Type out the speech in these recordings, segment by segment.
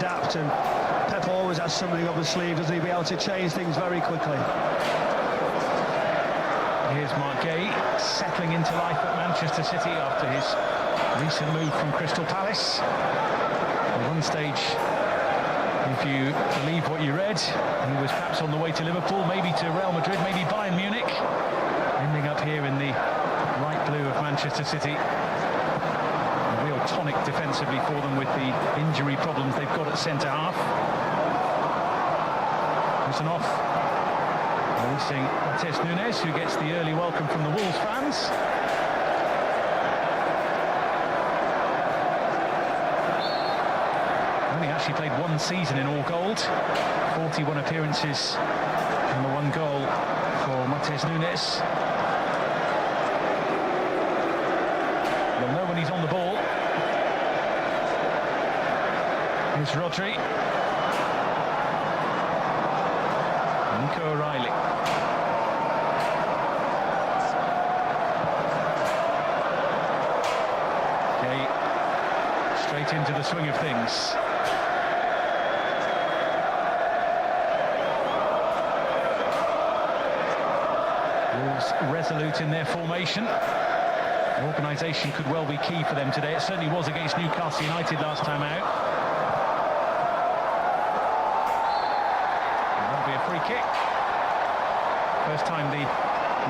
adapt, and Pep always has something up his sleeve, doesn't he? Be able to change things very quickly. Here's Mark Gay settling into life at Manchester City after his recent move from Crystal Palace. At one stage, if you believe what you read, he was perhaps on the way to Liverpool, maybe to Real Madrid, maybe Bayern Munich, ending up here in the light blue of Manchester City. A real tonic defensively for them with the injury problems they've got at centre-half. Listen off. Releasing Matheus Nunes, who gets the early welcome from the Wolves fans. Only actually played one season in all gold, 41 appearances and the one goal for Matheus Nunes. You'll know when he's on the ball. Here's Rodri. Nico O'Reilly. Okay, straight into the swing of things. Wolves resolute in their formation. Organisation could well be key for them today. It certainly was against Newcastle United last time out. That'll be a free kick. First time the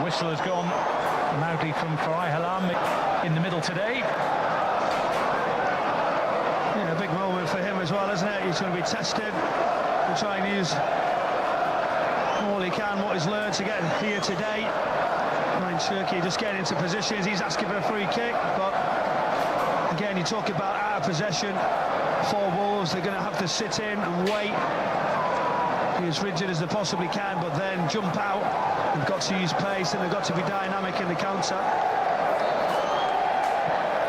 whistle has gone loudly from Farai Halam in the middle today. Yeah, a big moment for him as well, isn't it? He's going to be tested. He'll try and use all he can, what he's learned to get here today. Ryan Cherki just getting into positions. He's asking for a free kick, but again, you talk about out of possession for Wolves. They're going to have to sit in and wait, be as rigid as they possibly can, but then jump out. They've got to use pace and they've got to be dynamic in the counter.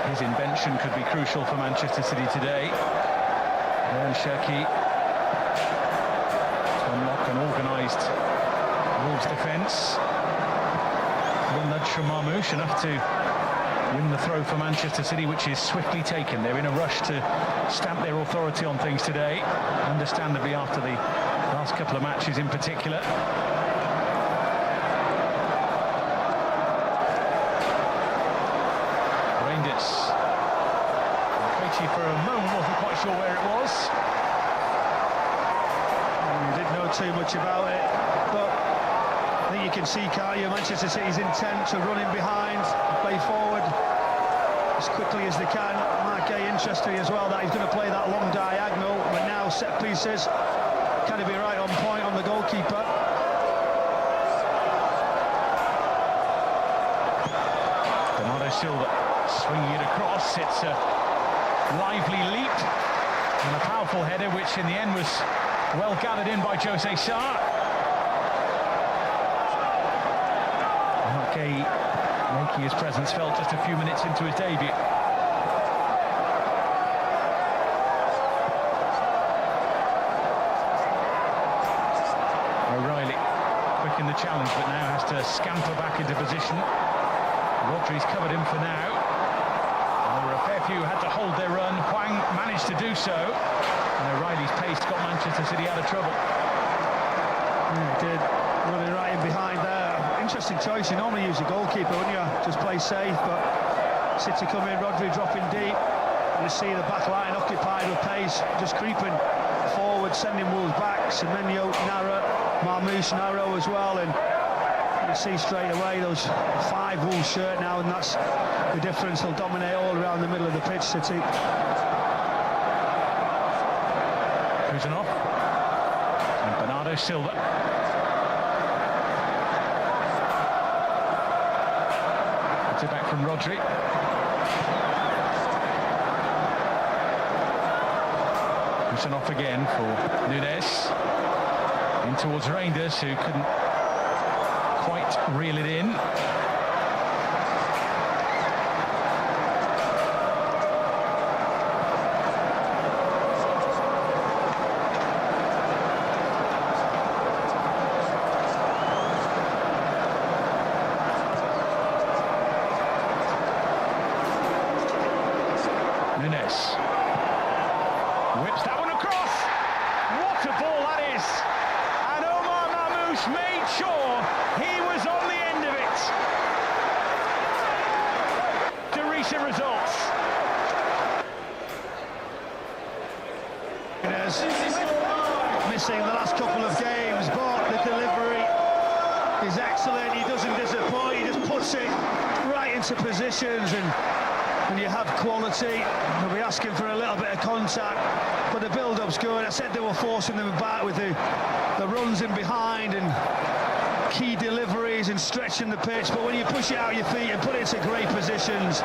His invention could be crucial for Manchester City today. Ryan Cherki to unlock an organised Wolves defence. One nudge from Marmoush, enough to win the throw for Manchester City, which is swiftly taken. They're in a rush to stamp their authority on things today, understandably after the last couple of matches in particular. Rangers. Krejci for a moment wasn't quite sure where it was. He didn't know too much about it, but I think you can see, can't you, Manchester City's intent to run in behind, play forward as quickly as they can. Mark Gay, interesting as well that he's going to play that long diagonal, but now set pieces. Can he be right on point on the goalkeeper? Bernardo Silva swinging it across. It's a lively leap and a powerful header, which in the end was well gathered in by Jose Sarr. Gay making his presence felt just a few minutes into his debut. O'Reilly quick in the challenge, but now has to scamper back into position. Rodri's covered him for now. And there were a fair few who had to hold their run. Hwang managed to do so, and O'Reilly's pace got Manchester City out of trouble. Yeah, he did, running right in behind there. Interesting choice. You normally use a goalkeeper, wouldn't you? Just play safe, but City come in, Rodri dropping deep. You see the back line occupied with pace, just creeping forward, sending Wolves back. Semenyo narrow, Marmoush narrow as well, and you see straight away those 5 Wolves shirt now, and that's the difference. They'll dominate all around the middle of the pitch, City. Kuzanov and Bernardo Silva. It back from Rodri. Pushing off again for Nunes. In towards Reinders, who couldn't quite reel it in. Nunes whips that one across. cross. What a ball that is. And Omar Mamouche made sure he was on the end of it. The recent results. Missing the last couple of games, but the delivery is excellent. He doesn't disappoint, he just puts it right into positions, and when you have quality, you'll be asking for a little bit of contact, but the build-up's good. I said they were forcing them back with the runs in behind and key deliveries and stretching the pitch, but when you push it out your feet and put it into great positions,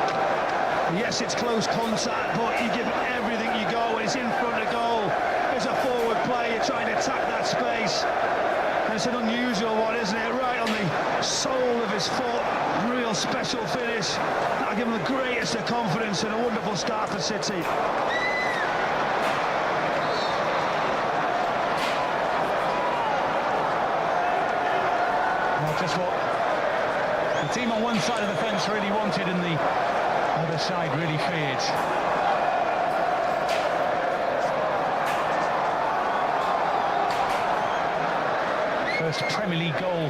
yes, it's close contact, but you give everything you go, and it's in front of goal. There's a forward play, you're trying to attack that space, and it's an unusual one, isn't it? Right on the sole of his foot, real special finish. That'll give him the greatest of confidence and a wonderful start for City. Well, just what the team on one side of the fence really wanted and the other side really feared. First Premier League goal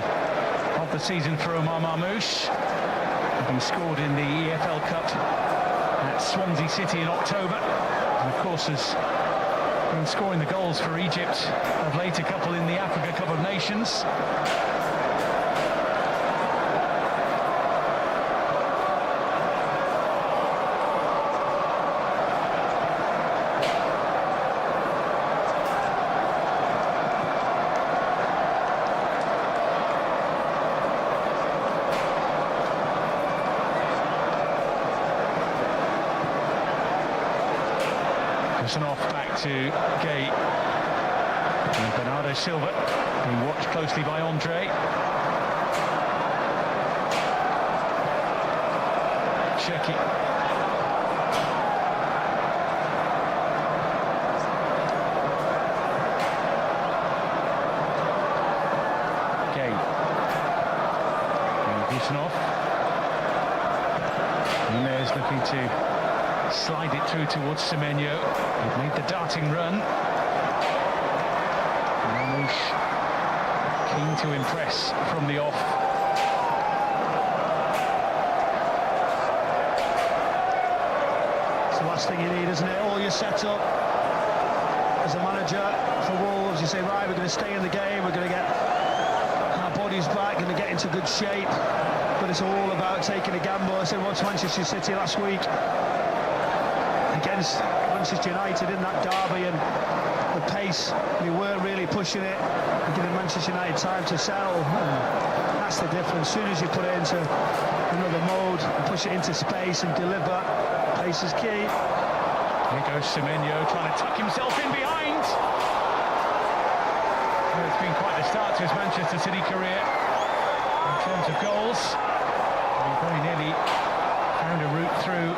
of the season for Omar Mamouche, having scored in the EFL Cup at Swansea City in October, and of course has been scoring the goals for Egypt of late, a couple in the Africa Cup of Nations. Off back to Gay, and Bernardo Silva being watched closely by Andre. Cherki. Gay. Busanov. Nunes looking to slide it through towards Semenyo. He'd made the darting run. Mamouche keen to impress from the off. It's the last thing you need, isn't it? All your setup as a manager for Wolves, you say, right, we're going to stay in the game, we're going to get our bodies back, going to get into good shape, but it's all about taking a gamble. I said, watch Manchester City last week against Manchester United in that derby, and the pace, we weren't really pushing it and giving Manchester United time to settle, and that's the difference. As soon as you put it into another mode and push it into space and deliver, pace is key. Here goes Semenyo trying to tuck himself in behind. Well, it's been quite the start to his Manchester City career in terms of goals. He very nearly found a route through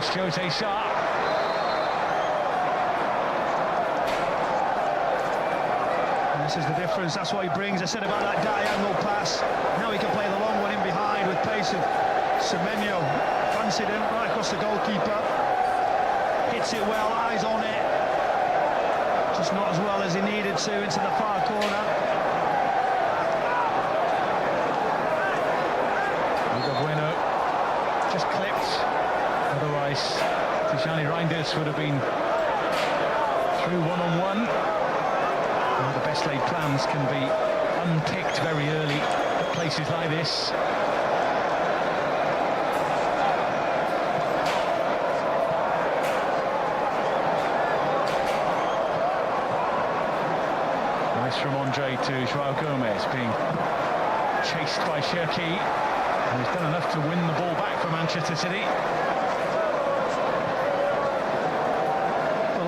Jose Sarr. And this is the difference, that's what he brings. I said about that diagonal pass, now he can play the long one in behind with pace of Semenyo. Fancied him right across the goalkeeper, hits it well, eyes on it, just not as well as he needed to into the far corner. Bueno just clipped. Otherwise, Tijani Reinders would have been through one-on-one. Well, the best laid plans can be unpicked very early at places like this. Nice from Andre to Joao Gomez, being chased by Cherki, and he's done enough to win the ball back for Manchester City.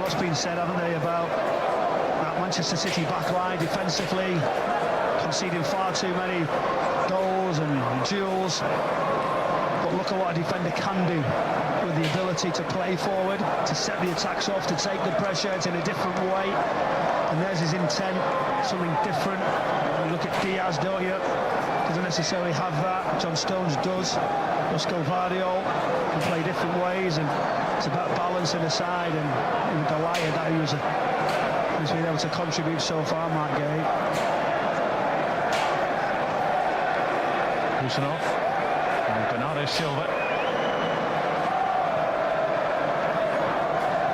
What's been said, haven't they, about that Manchester City backline defensively, conceding far too many goals and duels. But look at what a defender can do with the ability to play forward, to set the attacks off, to take the pressure. It's in a different way, and there's his intent, something different. You look at Diaz, don't you? Doesn't necessarily have that. John Stones does. Oscar Vardio can play different ways, and It's about balancing the side, and he was delighted that he's been able to contribute so far, Mark Gay. Kusanov and Bernardo Silva.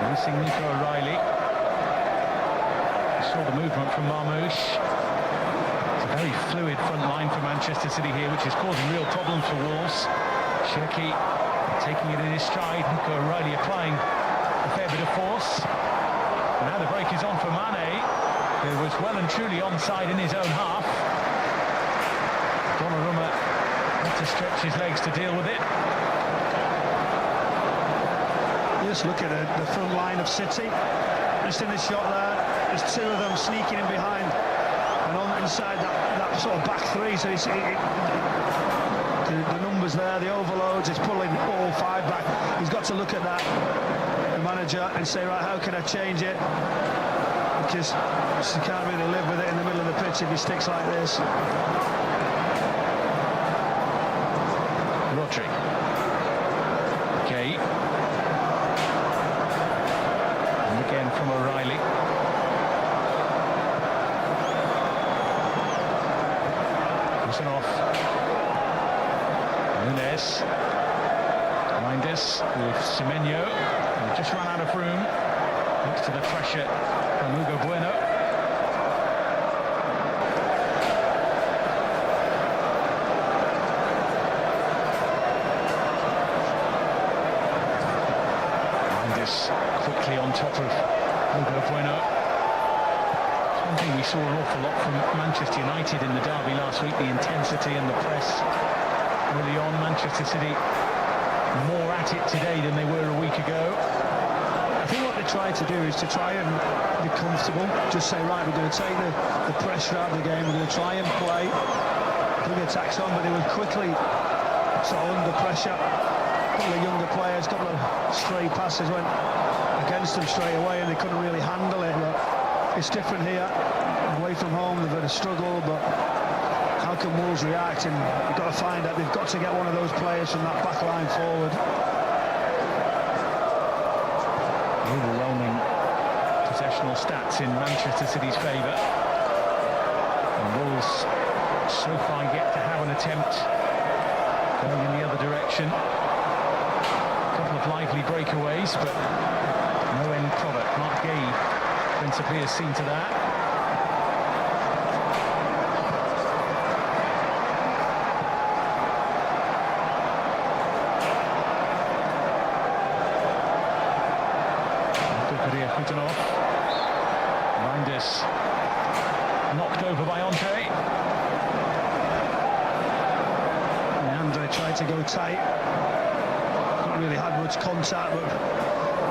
Releasing Nico O'Reilly. You saw the movement from Marmoush. It's a very fluid front line for Manchester City here, which is causing real problems for Wolves. Cherki taking it in his stride. Nico O'Reilly applying a fair bit of force. And now the break is on for Mane, who was well and truly onside in his own half. Donnarumma had to stretch his legs to deal with it. Just look at the front line of City. Just in the shot there, there's two of them sneaking in behind and on inside that sort of back three. So the numbers there, the overloads, it's pulling all five back. He's got to look at that, the manager, and say, right, how can I change it? Because he can't really live with it in the middle of the pitch if he sticks like this. Rodri. Okay. And again from O'Reilly. Kusanov. Nunes. Reinders with Semenyo. He just ran out of room thanks to the pressure from Hugo Bueno. Quickly on top of Hugo Bueno. One thing we saw an awful lot from Manchester United in the derby last week, the intensity and the press early on. Manchester City more at it today than they were a week ago. I think what they try to do is to try and be comfortable, just say, right, we're going to take the pressure out of the game, we're going to try and play, put the attacks on, but they were quickly sort of under pressure. A couple of younger players, a couple of stray passes went against them straight away and they couldn't really handle it. But it's different here. Away from home, they've had a struggle, but how can Wolves react? And you've got to find out, they've got to get one of those players from that back line forward. Overwhelming possessional stats in Manchester City's favour. And Wolves so far yet to have an attempt going in the other direction. A couple of lively breakaways, but no end product. Mark Gay principally has seen to that. Kusanov. Reinders knocked over by Andre. And Andre tried to go tight. Not really had much contact, but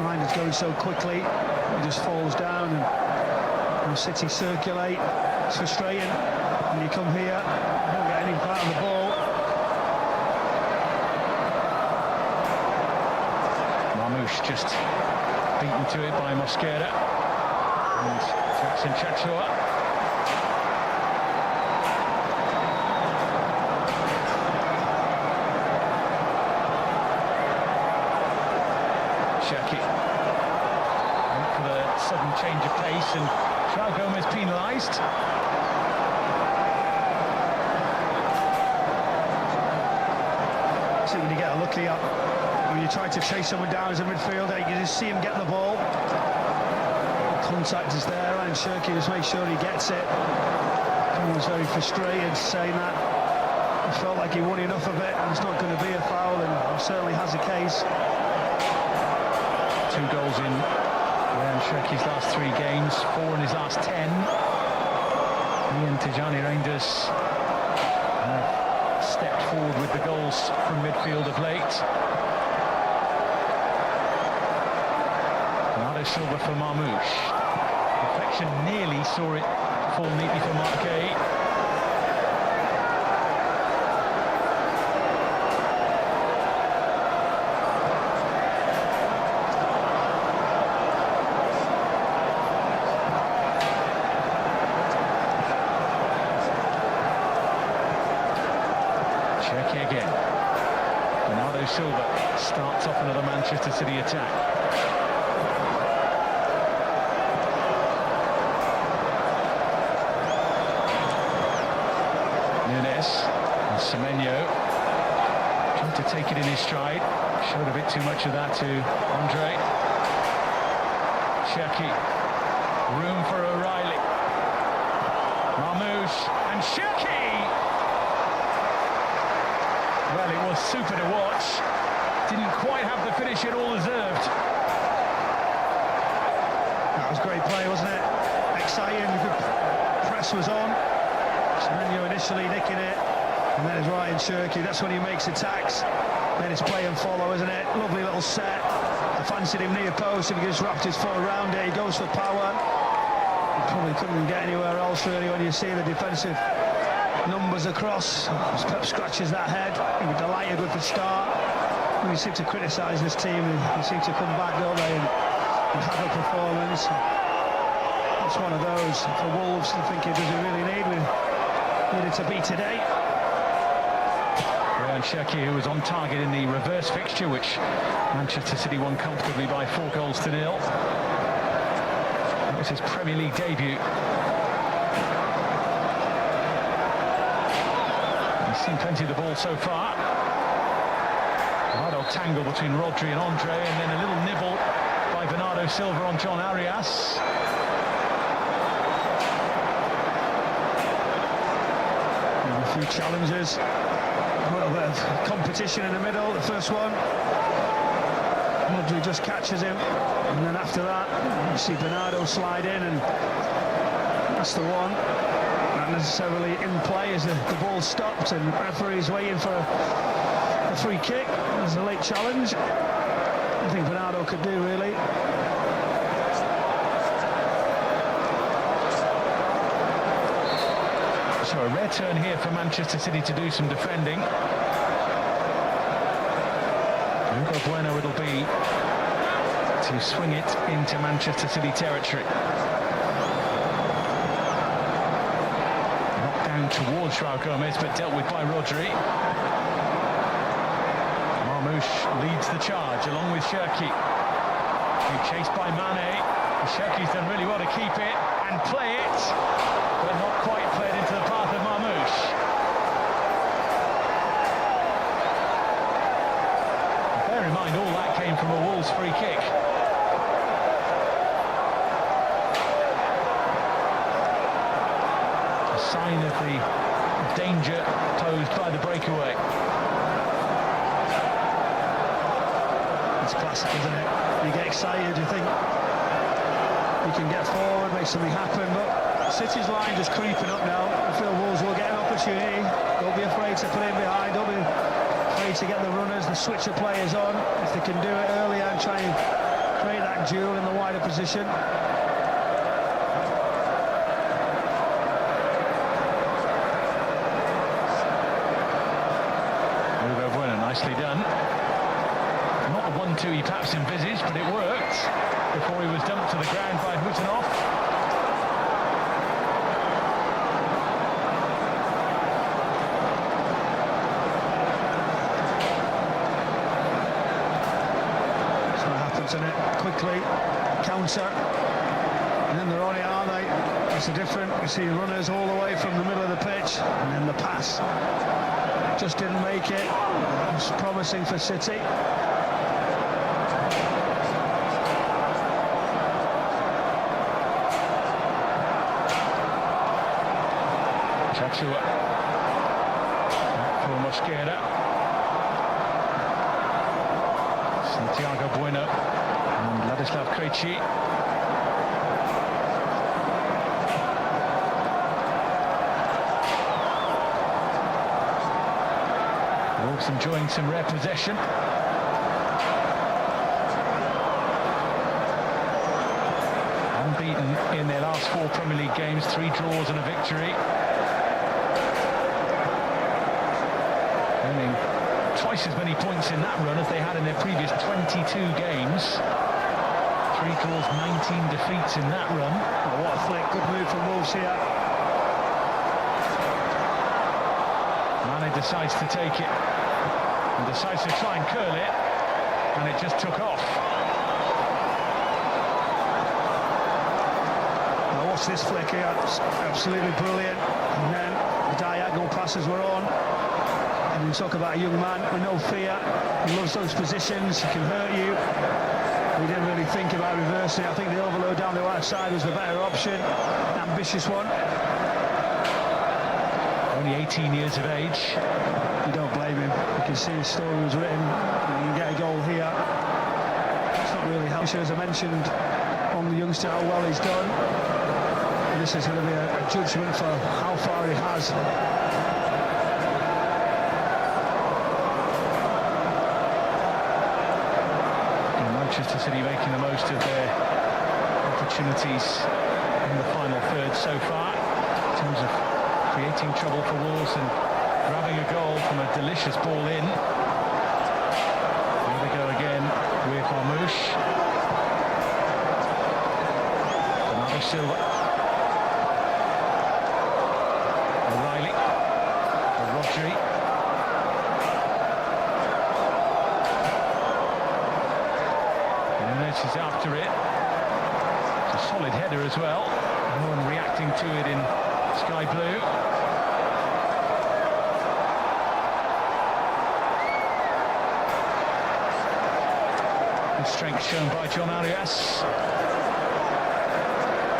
Reinders going so quickly, he just falls down and City circulate. It's frustrating when you come here, you don't get any part of the ball. Marmoush just beaten to it by Mosquera and Jackson Chachua. Cherki went for the sudden change of pace and João Gomez penalised. See, when you get a look here, when you try to chase someone down as a midfielder, you just see him get the ball. Contact is there, and Cherki just makes sure he gets it. He was very frustrated saying that. He felt like he won enough of it, and it's not going to be a foul, and he certainly has a case. 2 goals in Ryan Cherki's last 3 games, 4 in his last 10. He and Tijani Reinders have stepped forward with the goals from midfield of late. Bernardo Silva for Marmoush. Deflection nearly saw it fall neatly for Mark Gay. Cherki again. Bernardo Silva starts off another Manchester City attack. Nunes and Semenyo trying to take it in his stride. Showed a bit too much of that to Andre. Cherki, room for O'Reilly. Marmoush and Cherki! Well, it was super to watch. Didn't quite have the finish it all deserved. That was great play, wasn't it? Exciting, the press was on. Semenyo initially nicking it, and then it's Ryan Cherki. That's when he makes attacks. Then it's play and follow, isn't it? Lovely little set. I fancied him near post, and he just wrapped his foot around it. He goes for power. He probably couldn't get anywhere else, really, when you see the defensive numbers across. As Pep scratches that head, he was delighted with the start. We seem to criticise this team, and they seem to come back, don't they, and have a performance. It's one of those for Wolves. I think it does it really need. We needed to beat today. Ryan Cherki, who was on target in the reverse fixture, which Manchester City won comfortably by 4 goals to 0. That was his Premier League debut. He's seen plenty of the ball so far. Right old tangle between Rodri and Andre, and then a little nibble by Bernardo Silva on John Arias. And a few challenges. A little bit of competition in the middle, the first one. Rodri just catches him, and then after that, you see Bernardo slide in, and that's the one. Not necessarily in play as the ball stopped, and the referee's waiting for a free kick. There's a late challenge. I think Bernardo could do, really. So a rare turn here for Manchester City to do some defending. Hugo Bueno it'll be to swing it into Manchester City territory. Knocked down towards João Gomez, but dealt with by Rodri. Marmoush leads the charge along with Cherki. Chased by Mane. Cherki's done really well to keep it and play it, but not quite played into the path of Marmoush. Bear in mind, all that came from a Wolves free kick. A sign of the danger posed by the breakaway. It's classic, isn't it? You get excited, you think you can get forward, make something happen, but City's line just creeping up now. I feel Wolves will get an opportunity. Don't be afraid to put in behind, don't be afraid to get the runners, the switcher players on. If they can do it earlier and try and create that duel in the wider position. Hugo Bueno, nicely done. Not the 1-2 he perhaps envisaged, but it worked before he was dumped to the ground by Hutanov. That's what happens in it quickly. Counter. And then they're on it, aren't they? It's a different. You see runners all the way from the middle of the pitch, and then the pass just didn't make it. It was promising for City. Chachua for Mosquera. Santiago Bueno and Ladislav Krejci. Wolves enjoying some rare possession. Unbeaten in their last 4 Premier League games, 3 draws and a victory. Earning twice as many points in that run as they had in their previous 22 games. 3 draws, 19 defeats in that run. Oh, what a flick, good move from Wolves here. Mane decides to take it. and decides to try and curl it, and it just took off. Now watch this flick here, it's absolutely brilliant. And then the diagonal passes were on. And you talk about a young man with no fear, he loves those positions, he can hurt you. We didn't really think about reversing it. I think the overload down the right side was the better option. Ambitious one. Only 18 years of age. You don't blame him. You can see his story was written. You can get a goal here. It's not really helpful, as I mentioned, on the youngster, how well he's done. And this is going to be a judgment for how far he has. Manchester City making the most of their opportunities in the final third so far, in terms of creating trouble for Wolves and grabbing a goal from a delicious ball in. Here we go again with Marmoush. Bernardo Silva. O'Reilly. Rodri. Is after it. It's a solid header as well. No one reacting to it in sky blue. Good strength shown by John Arias.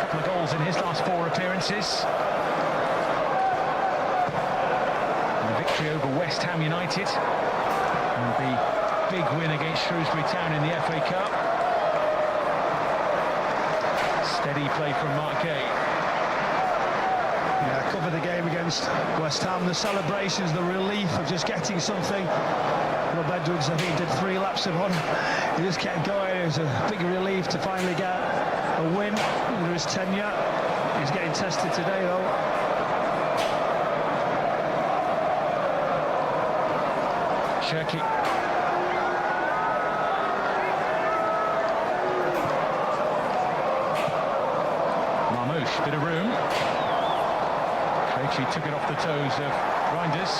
A couple of goals in his last 4 appearances. And a victory over West Ham United. And the big win against Shrewsbury Town in the FA Cup. Steady play from Mark Gay. Yeah, covered the game against West Ham. The celebrations, the relief of just getting something. Rob Edwards, I think, did 3 laps of one. He just kept going. It was a big relief to finally get a win under his tenure. He's getting tested today, though. Cherki. Bit of room. Krejci took it off the toes of Reinders.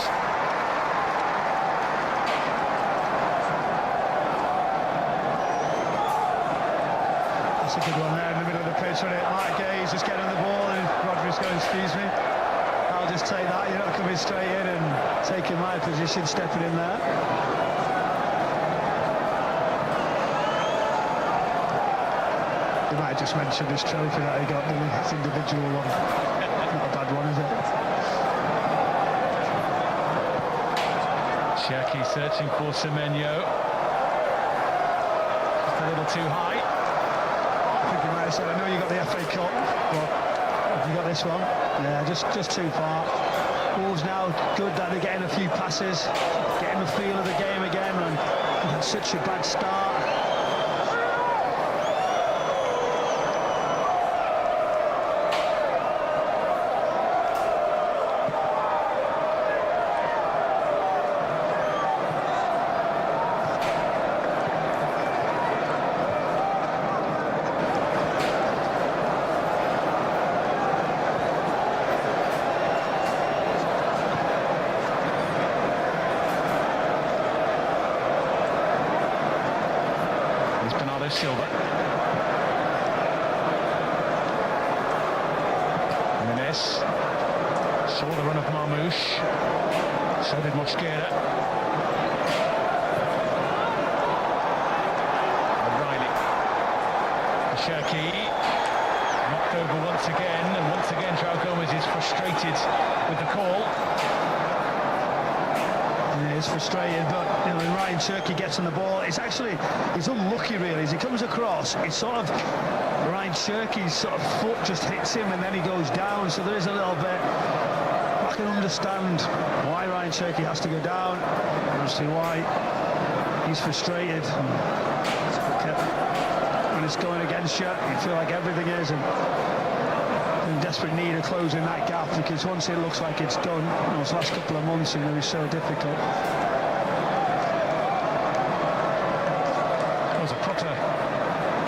That's a good one there in the middle of the pitch, wasn't it? Mark Gay, he's just getting on the ball, and Rodri's going, excuse me, I'll just take that. You're not coming straight in and taking my position, stepping in there. You might have just mentioned this trophy that he got, this individual one. Not a bad one, is it? Cherki searching for Semenyo. Just a little too high. I think you might have said, I know you got the FA Cup, but have you got this one? Yeah, just too far. Wolves now good that they're getting a few passes, getting the feel of the game again, and they had such a bad start. Silva. Jimenez saw the run of Marmoush. So did Mosquera. O'Reilly. Cherki knocked over once again, and once again João Gomes is frustrated with the call. He's frustrated, but you know, when Ryan Cherki gets on the ball, it's actually, he's unlucky really. As he comes across, it's sort of Ryan Cherki's sort of foot just hits him and then he goes down, so there is a little bit. I can understand why Ryan Cherki has to go down, obviously why he's frustrated. When it's going against you, you feel like everything is, and in desperate need of closing that gap, because once it looks like it's done, you know, those last couple of months are going to be so difficult. It was a proper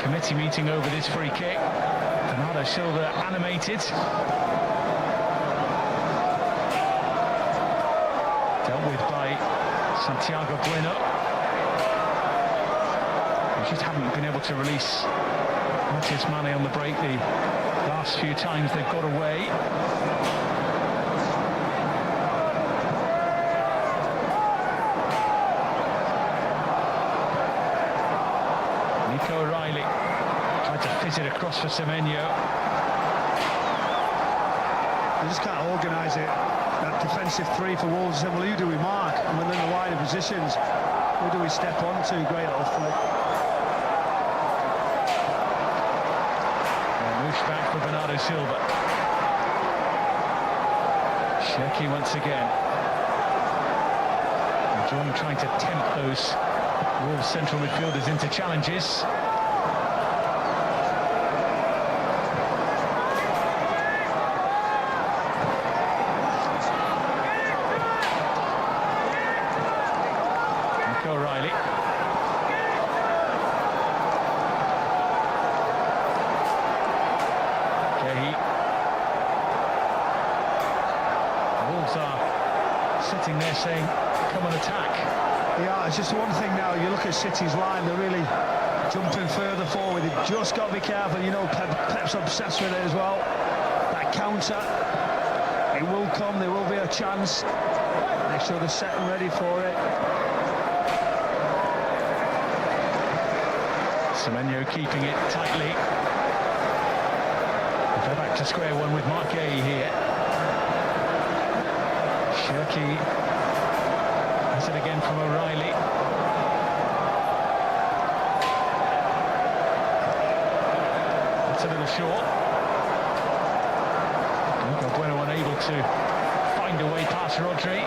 committee meeting over this free kick. Bernardo Silva animated. Dealt with by Santiago Bueno. They just haven't been able to release Matias Mane on the break the last few times they've got away. Nico O'Reilly tried to fizz it across for Semenyo. They just can't organise it. That defensive three for Wolves. Said, well, who do we mark? And within the wider positions, who do we step onto? Great little flick. Moves back for Bernardo Silva. Cherki once again. John trying to tempt those Wolves central midfielders into challenges. Nico O'Reilly. Wolves are sitting there saying, come and attack. Yeah, it's just one thing now. You look at City's line, they're really jumping further forward. They've just got to be careful. You know, Pep's obsessed with it as well. That counter, it will come. There will be a chance. Make sure they're set and ready for it. Semenyo keeping it tightly. They're back to square one with Mark Gay here. Cherki has it again from O'Reilly. That's a little short. Nico Bueno unable to find a way past Rodri.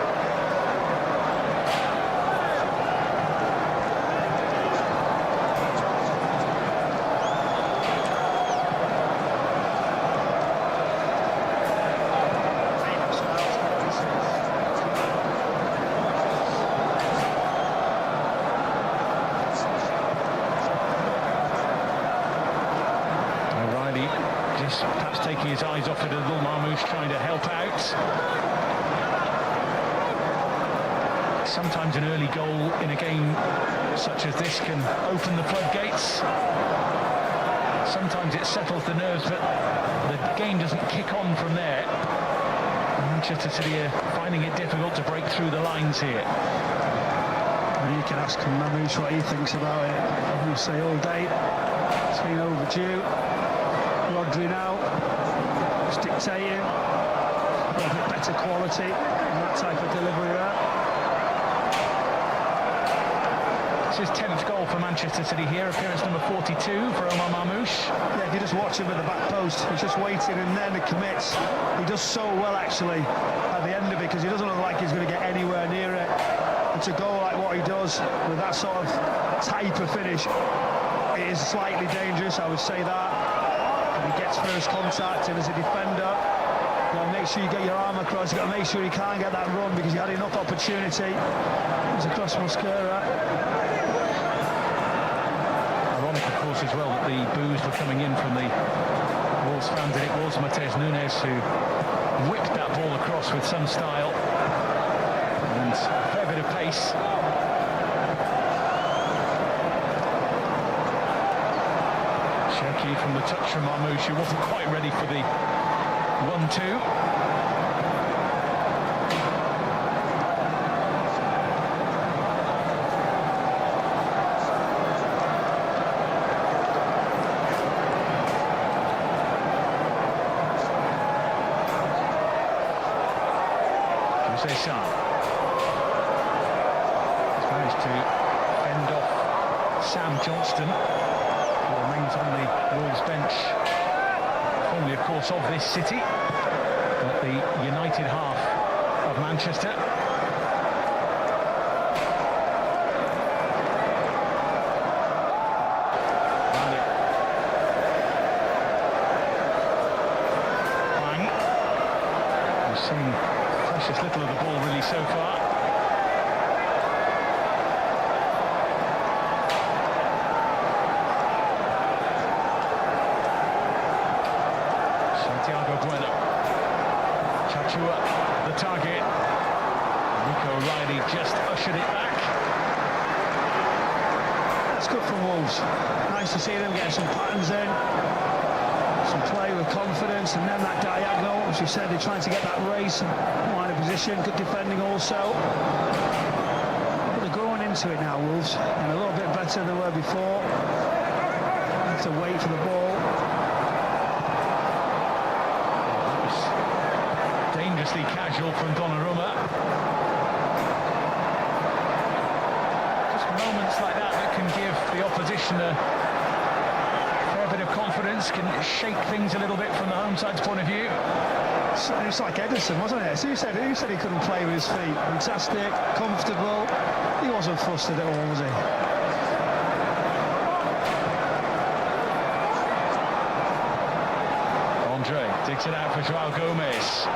Perhaps taking his eyes off it a little. Marmoush trying to help out. Sometimes an early goal in a game such as this can open the floodgates. Sometimes it settles the nerves, but the game doesn't kick on from there. Manchester City are finding it difficult to break through the lines here. And you can ask Marmoush what he thinks about it. He'll say all day, it's been overdue. Rodri now, just dictating, a little bit better quality and that type of delivery there. It's his 10th goal for Manchester City here, appearance number 42 for Omar Marmoush. Yeah, if you just watch him at the back post, he's just waiting and then he commits. He does so well actually at the end of it because he doesn't look like he's going to get anywhere near it. And to go like what he does with that sort of type of finish, it is slightly dangerous, I would say that. He gets first contact, and as a defender, you've got to make sure you get your arm across. You've got to make sure you can't get that run because you had enough opportunity. It's across Mosquera. Ironic, of course, as well that the boos were coming in from the Wolves fans, and it was Matheus Nunes who whipped that ball across with some style and a fair bit of pace. Cherki from the touch from Marmoush, who wasn't quite ready for the 1-2. Jose Sa has managed to fend off Sam Johnston, remains on the Wolves bench, formerly of course of this city, but the United half of Manchester. Wang, we've seen precious little of the ball really so far. Santiago Bueno. Chachua, the target. Nico O'Reilly just ushered it back. That's good for Wolves. Nice to see them get some patterns in, some play with confidence, and then that diagonal, as you said, they're trying to get that race and line of position, good defending also. But they're growing into it now, Wolves, and a little bit better than they were before. Have to wait for the ball. That was dangerously casual from Donnarumma. Just moments like that that can give the opposition a fair bit of confidence, can shake things a little bit from the home side's point of view. It's like Edison, wasn't it? So who said he couldn't play with his feet? Fantastic, comfortable. He wasn't flustered at all, was he? Andre digs it out for Joao Gomez.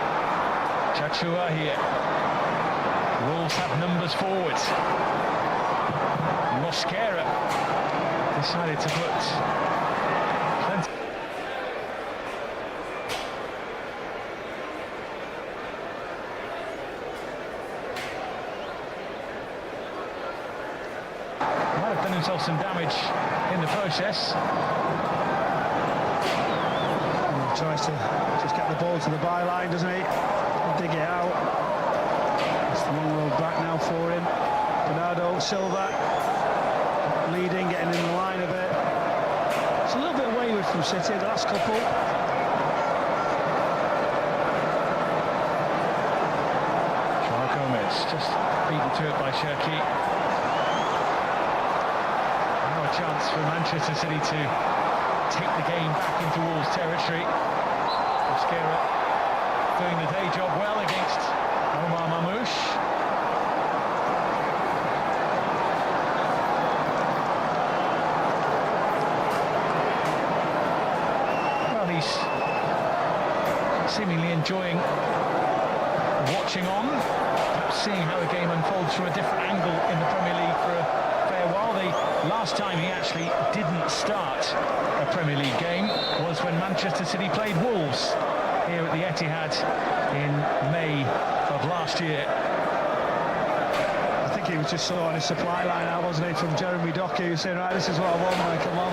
Chachua here. Wolves have numbers forward. Mosquera decided to put plenty. Might have done himself some damage in the process. He tries to just get the ball to the byline, doesn't he? Dig it out. It's the long road back now for him. Bernardo Silva leading, getting in the line a bit. It's a little bit wayward from City, the last couple. Joao Gomez just beaten to it by Cherki. Now a chance for Manchester City to take the game back into Wolves territory. Mosquera doing the day job well against Omar Mamouche. Well, he's seemingly enjoying watching on, perhaps seeing how the game unfolds from a different angle in the Premier League for a fair while. The last time he actually didn't start a Premier League game was when Manchester City played Wolves here at the Etihad in May of last year. I think he was just sorting his supply line out, wasn't he, from Jeremy Doku, saying, right, this is what I want, man, come on.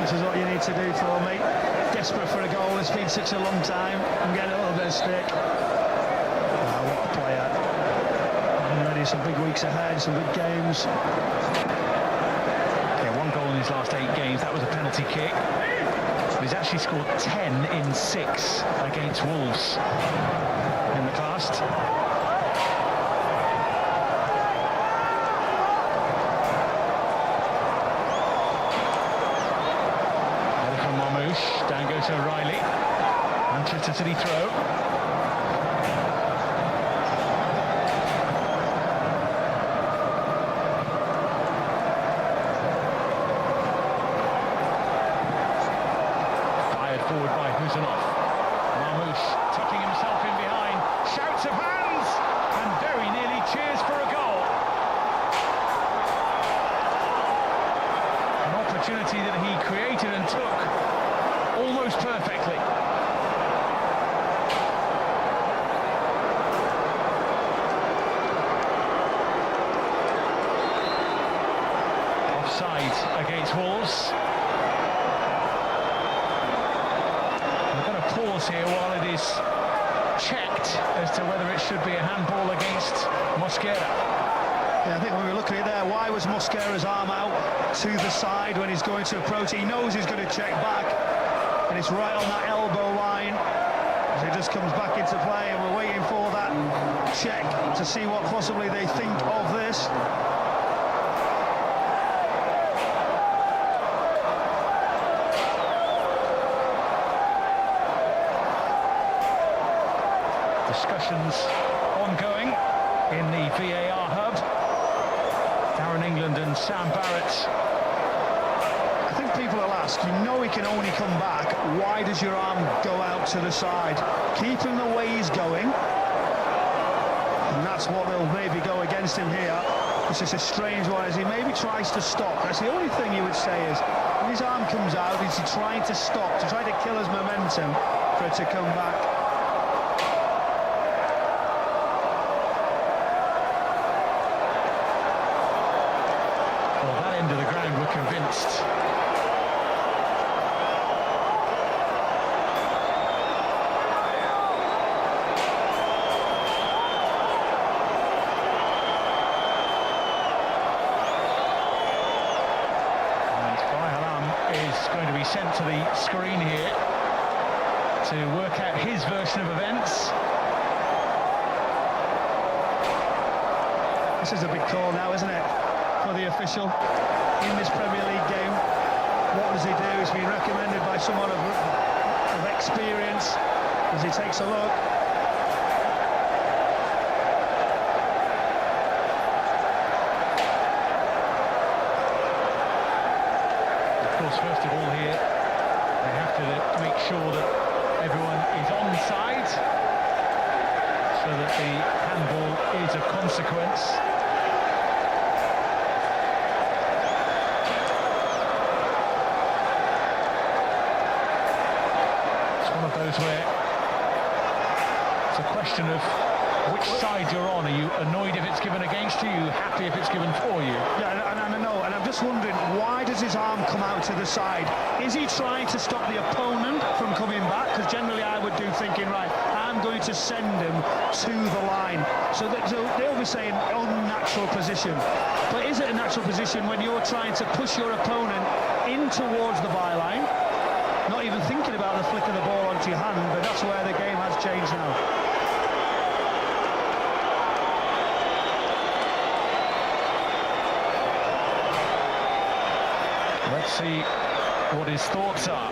This is what you need to do for me. Desperate for a goal, it's been such a long time. I'm getting a little bit of stick. What a player. I'm ready, some big weeks ahead, some big games. Yeah, 1 goal in his last 8 games, that was a penalty kick. He's actually scored 10 in 6 against Wolves in the past. Header from Marmouche, down goes O'Reilly. Manchester City throw. Forward by Huzanov. Marmouche tucking himself in behind, shouts of hands, and very nearly cheers for a goal. An opportunity that he created and took almost perfectly. Offside against Wolves. Pause here while it is checked as to whether it should be a handball against Mosquera. Yeah, I think when we were looking at it there, why was Mosquera's arm out to the side when he's going to approach? He knows he's going to check back, and it's right on that elbow line as it just comes back into play, and we're waiting for that check to see what possibly they think of this. Discussions ongoing in the VAR hub. Darren England and Sam Barrett. I think people will ask, you know he can only come back, why does your arm go out to the side? Keep him the way he's going, and that's what they'll maybe go against him here. It's just a strange one as he maybe tries to stop. That's the only thing you would say is, when his arm comes out, is he trying to stop, to try to kill his momentum for it to come back? against. Is going to be sent to the screen here to work out his version of events. This is a big call now, isn't it, for the official in this Premier League game. What does he do? He's been recommended by someone of experience as he takes a look. First of all here, they have to make sure that everyone is onside so that the handball is of consequence. It's one of those where it's a question of which side you're on. Are you annoyed if it's given against you? Are you happy if it's given for you? Yeah, and I know, and I'm just wondering, why does his arm come out to the side? Is he trying to stop the opponent from coming back? Because generally I would do thinking, right, I'm going to send him to the line. So they'll be saying unnatural position. But is it a natural position when you're trying to push your opponent in towards the byline, not even thinking about the flick of the ball onto your hand? But that's where the game has changed now. Let's see what his thoughts are.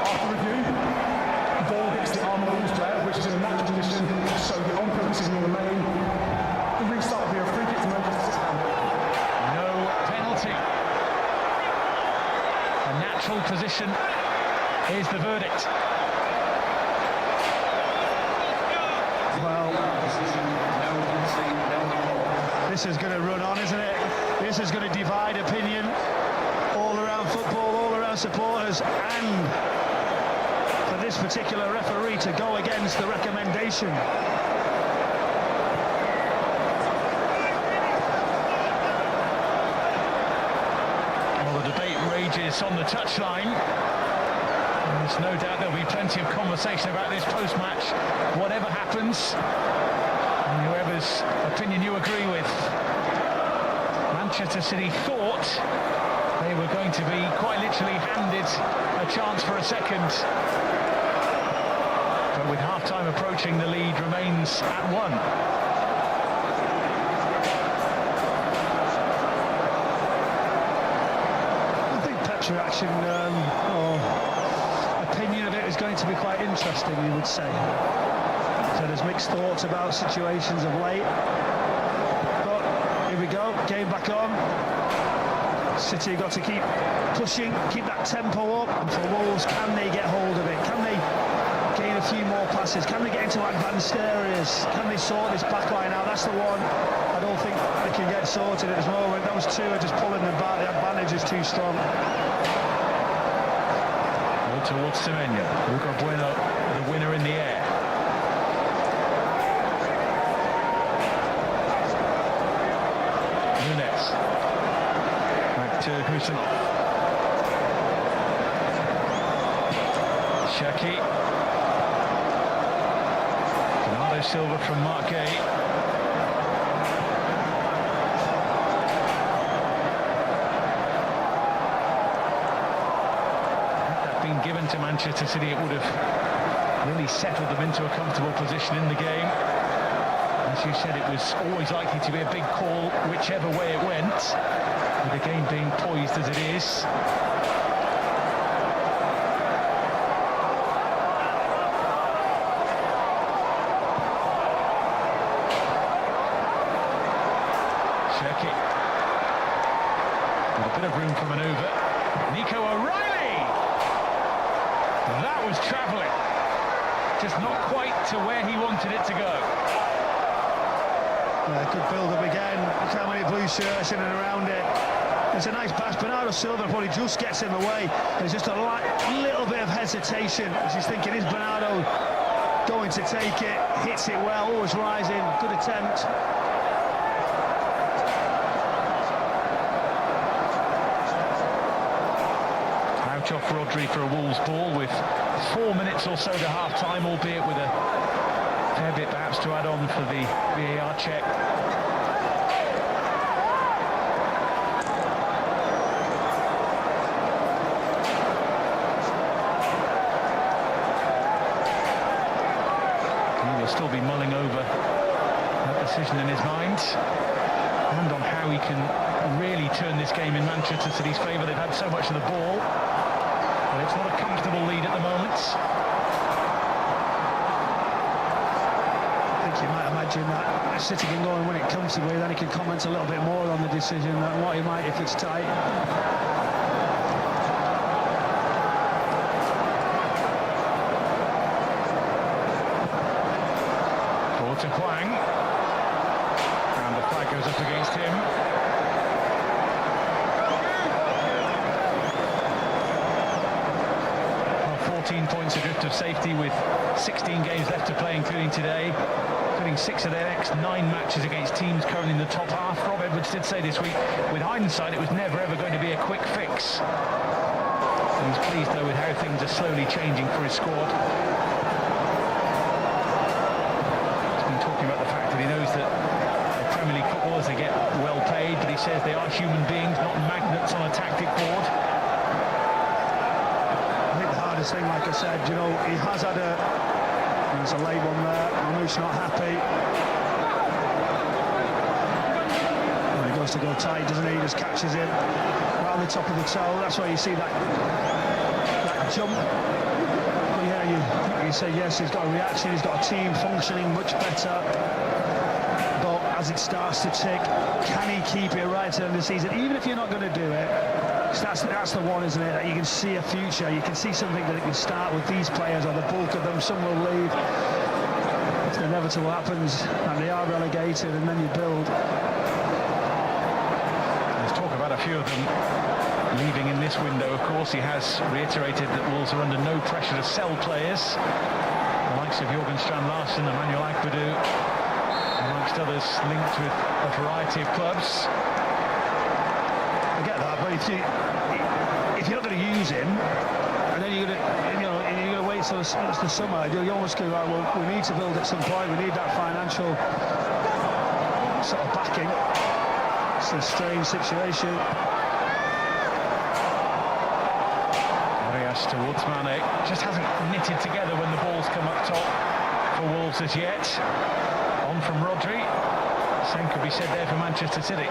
After review, the ball hits the arm of the loose player, which is in a natural position, so the on-field decision will remain. The restart will be a free kick to Manchester City. No penalty. A natural position is the verdict. Well, this is going to run on, isn't it? This is going to divide opinion all around football, all around supporters, and for this particular referee to go against the recommendation. Well, the debate rages on the touchline. There's no doubt there'll be plenty of conversation about this post-match, whatever happens, and whoever's opinion you agree with. Manchester City thought they were going to be quite literally handed a chance for a second. But with half-time approaching, the lead remains at 1. I think Pep's reaction, opinion of it is going to be quite interesting, you would say. So there's mixed thoughts about situations of late. But here we go, game back on. City got to keep pushing, keep that tempo up. And for Wolves, can they get hold of it? Can they gain a few more passes? Can they get into advanced areas? Can they sort this back line out? That's the one I don't think they can get sorted at this moment. Those two are just pulling them back. The advantage is too strong. Towards Semenya. Hugo Bueno, the winner in the air. Nunes. Back to Husanov. Shaki. Bernardo Silva from Mark Gay. Given to Manchester City, it would have really settled them into a comfortable position in the game. As you said, it was always likely to be a big call whichever way it went, with the game being poised as it is. Shaki with a bit of room for manoeuvre. Nico O'Reilly. That was travelling, just not quite to where he wanted it to go. Good build-up again. Look how many blue shirts in and around it. It's a nice pass. Bernardo Silva probably just gets in the way. There's just a little bit of hesitation as he's thinking, is Bernardo going to take it? Hits it well, always rising, good attempt. Out off Rodri for a Wolves ball with 4 minutes or so to half-time, albeit with a fair bit perhaps to add on for the VAR check. He will still be mulling over that decision in his mind and on how he can really turn this game in Manchester City's favour. They've had so much of the ball, but it's not a comfortable lead at the moment. I think you might imagine that City can go and win it comfortably, then he can comment a little bit more on the decision than what he might if it's tight. Forward to Hwang, and the flag goes up against him. 14 points adrift of safety with 16 games left to play, including today, including 6 of their next 9 matches against teams currently in the top half. Rob Edwards did say this week, with hindsight, it was never ever going to be a quick fix. He's pleased though with how things are slowly changing for his squad. He's been talking about the fact that he knows that the Premier League footballers, they get well paid, but he says they are human beings, not magnets on a tactic board. Thing, like I said, you know, he has had there's a late one there. Mamouche not happy. And he goes to go tight, doesn't he? He just catches him right on the top of the toe. That's why you see that jump. But yeah, you say yes, he's got a reaction, he's got a team functioning much better. But as it starts to tick, can he keep it right to the end of the season? Even if you're not going to do it, that's the one, isn't it? That you can see a future, you can see something that it can start with these players, or the bulk of them. Some will leave. If the inevitable happens and they are relegated, and then you build. There's talk about a few of them leaving in this window. Of course, he has reiterated that Wolves are under no pressure to sell players. The likes of Jürgen Strand-Larsen, Emmanuel Agbadou, amongst others, linked with a variety of clubs. I get that, but if you're not going to use him, and then you're going to wait till the summer, you almost go, right, well, we need to build at some point. We need that financial sort of backing. It's a strange situation. Arias towards Mane, just hasn't knitted together when the balls come up top for Wolves as yet. On from Rodri. Same could be said there for Manchester City.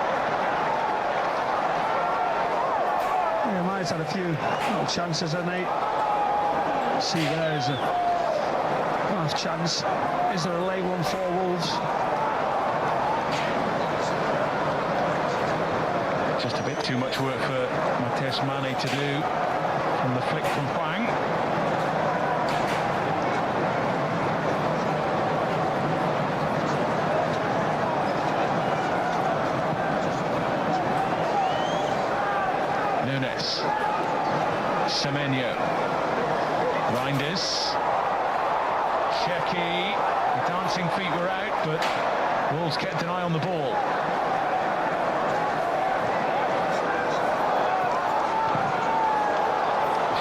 Yeah, Mane's had a few little chances, hasn't he? See, there's a half chance. Is there a late one for Wolves? Just a bit too much work for Matheus Mane to do from the flick from Hwang. Nunes, Semenyo, Reinders, Sheki, the dancing feet were out, but Wolves kept an eye on the ball.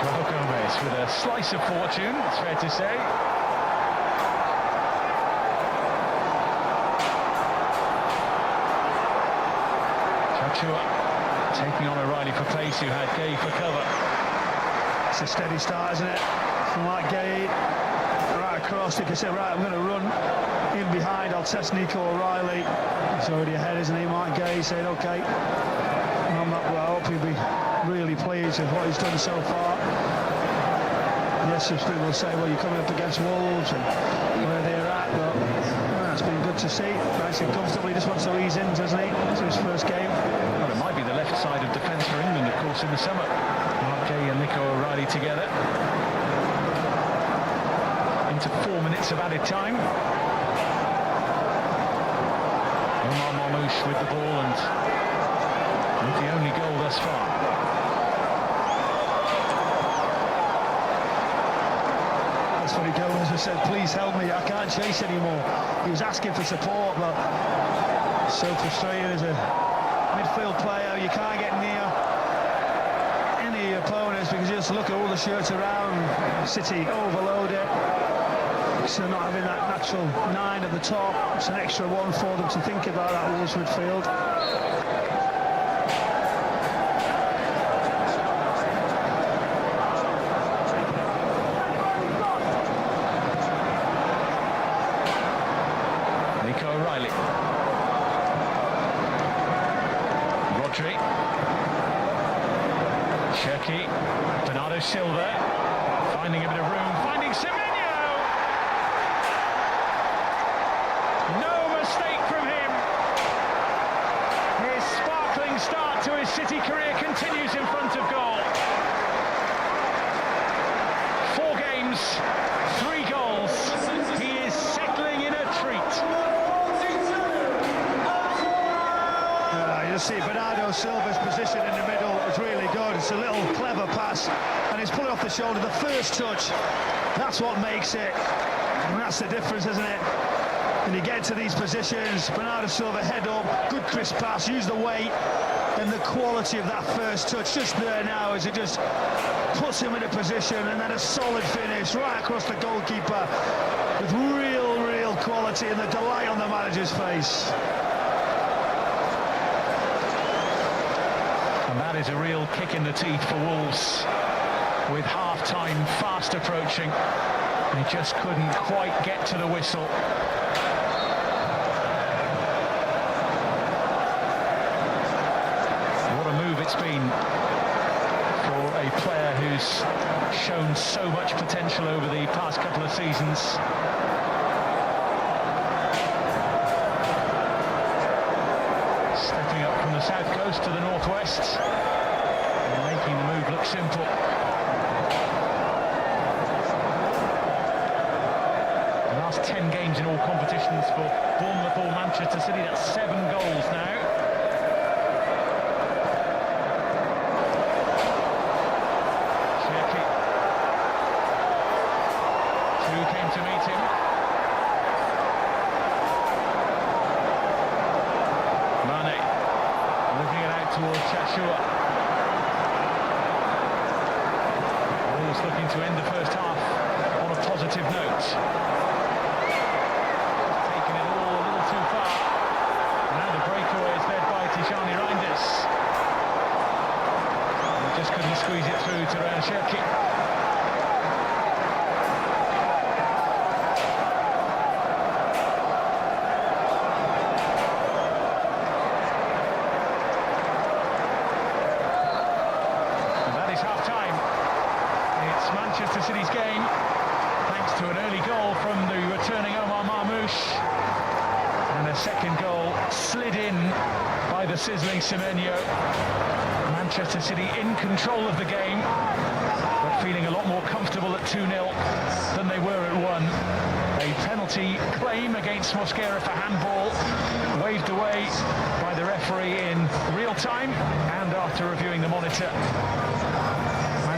Joao Gomez with a slice of fortune, it's fair to say. Chachua taking on O'Reilly for pace, who had Gay for cover. It's a steady start, isn't it? From like Gay right across, they can say, right, I'm going to run in behind, I'll test Nico O'Reilly. He's already ahead, isn't he? Mark Gay saying, OK, I'm not, well, I hope he'll be really pleased with what he's done so far. Yes, some people will say, well, you're coming up against Wolves and where they're at, but well, it's been good to see. Nice and comfortable, he just wants to ease in, doesn't he? It's his first game. Well, it might be the left side of defence for England, of course, in the summer. Mark Gay and Nico O'Reilly together. Into 4 minutes of added time. Omar Mamouche with the ball, and The only goal thus far. That's what he goes and said, please help me, I can't chase anymore. He was asking for support, but so frustrated as a midfield player. You can't get near any opponents because you just look at all the shirts around. City overloaded. So not having that natural 9 at the top, it's an extra one for them to think about that Wolves midfield. Cherki, Bernardo Silva, finding a bit of room, finding Semenyo! No mistake from him! His sparkling start to his City career continues in front of goal. 4 games, 3 goals. He is settling in a treat. You see Bernardo Silva's position in the middle is really good. It's a little clever pass and he's put it off the shoulder. The first touch, that's what makes it. And that's the difference, isn't it? When you get to these positions, Bernardo Silva head up, good crisp pass, use the weight and the quality of that first touch just there now as it just puts him in a position, and then a solid finish right across the goalkeeper with real quality and the delight on the manager's face. That is a real kick in the teeth for Wolves, with half-time fast approaching. They just couldn't quite get to the whistle. What a move it's been for a player who's shown so much potential over the past couple of seasons. Stepping up from the south coast to the northwest, and making the move look simple. The last 10 games in all competitions for Bournemouth or Manchester City, that's 7 goals now. Cherki. 2 came to meet him. Towards Chashua. Wolves looking to end the first half on a positive note. Taking it all a little too far. Now the breakaway is led by Tijani Reinders. He just couldn't squeeze it through to Ryan Cherki. Manchester City's game, thanks to an early goal from the returning Omar Marmoush, and a second goal slid in by the sizzling Semenyo. Manchester City in control of the game, but feeling a lot more comfortable at 2-0 than they were at 1. A penalty claim against Mosquera for handball, waved away by the referee in real time and after reviewing the monitor.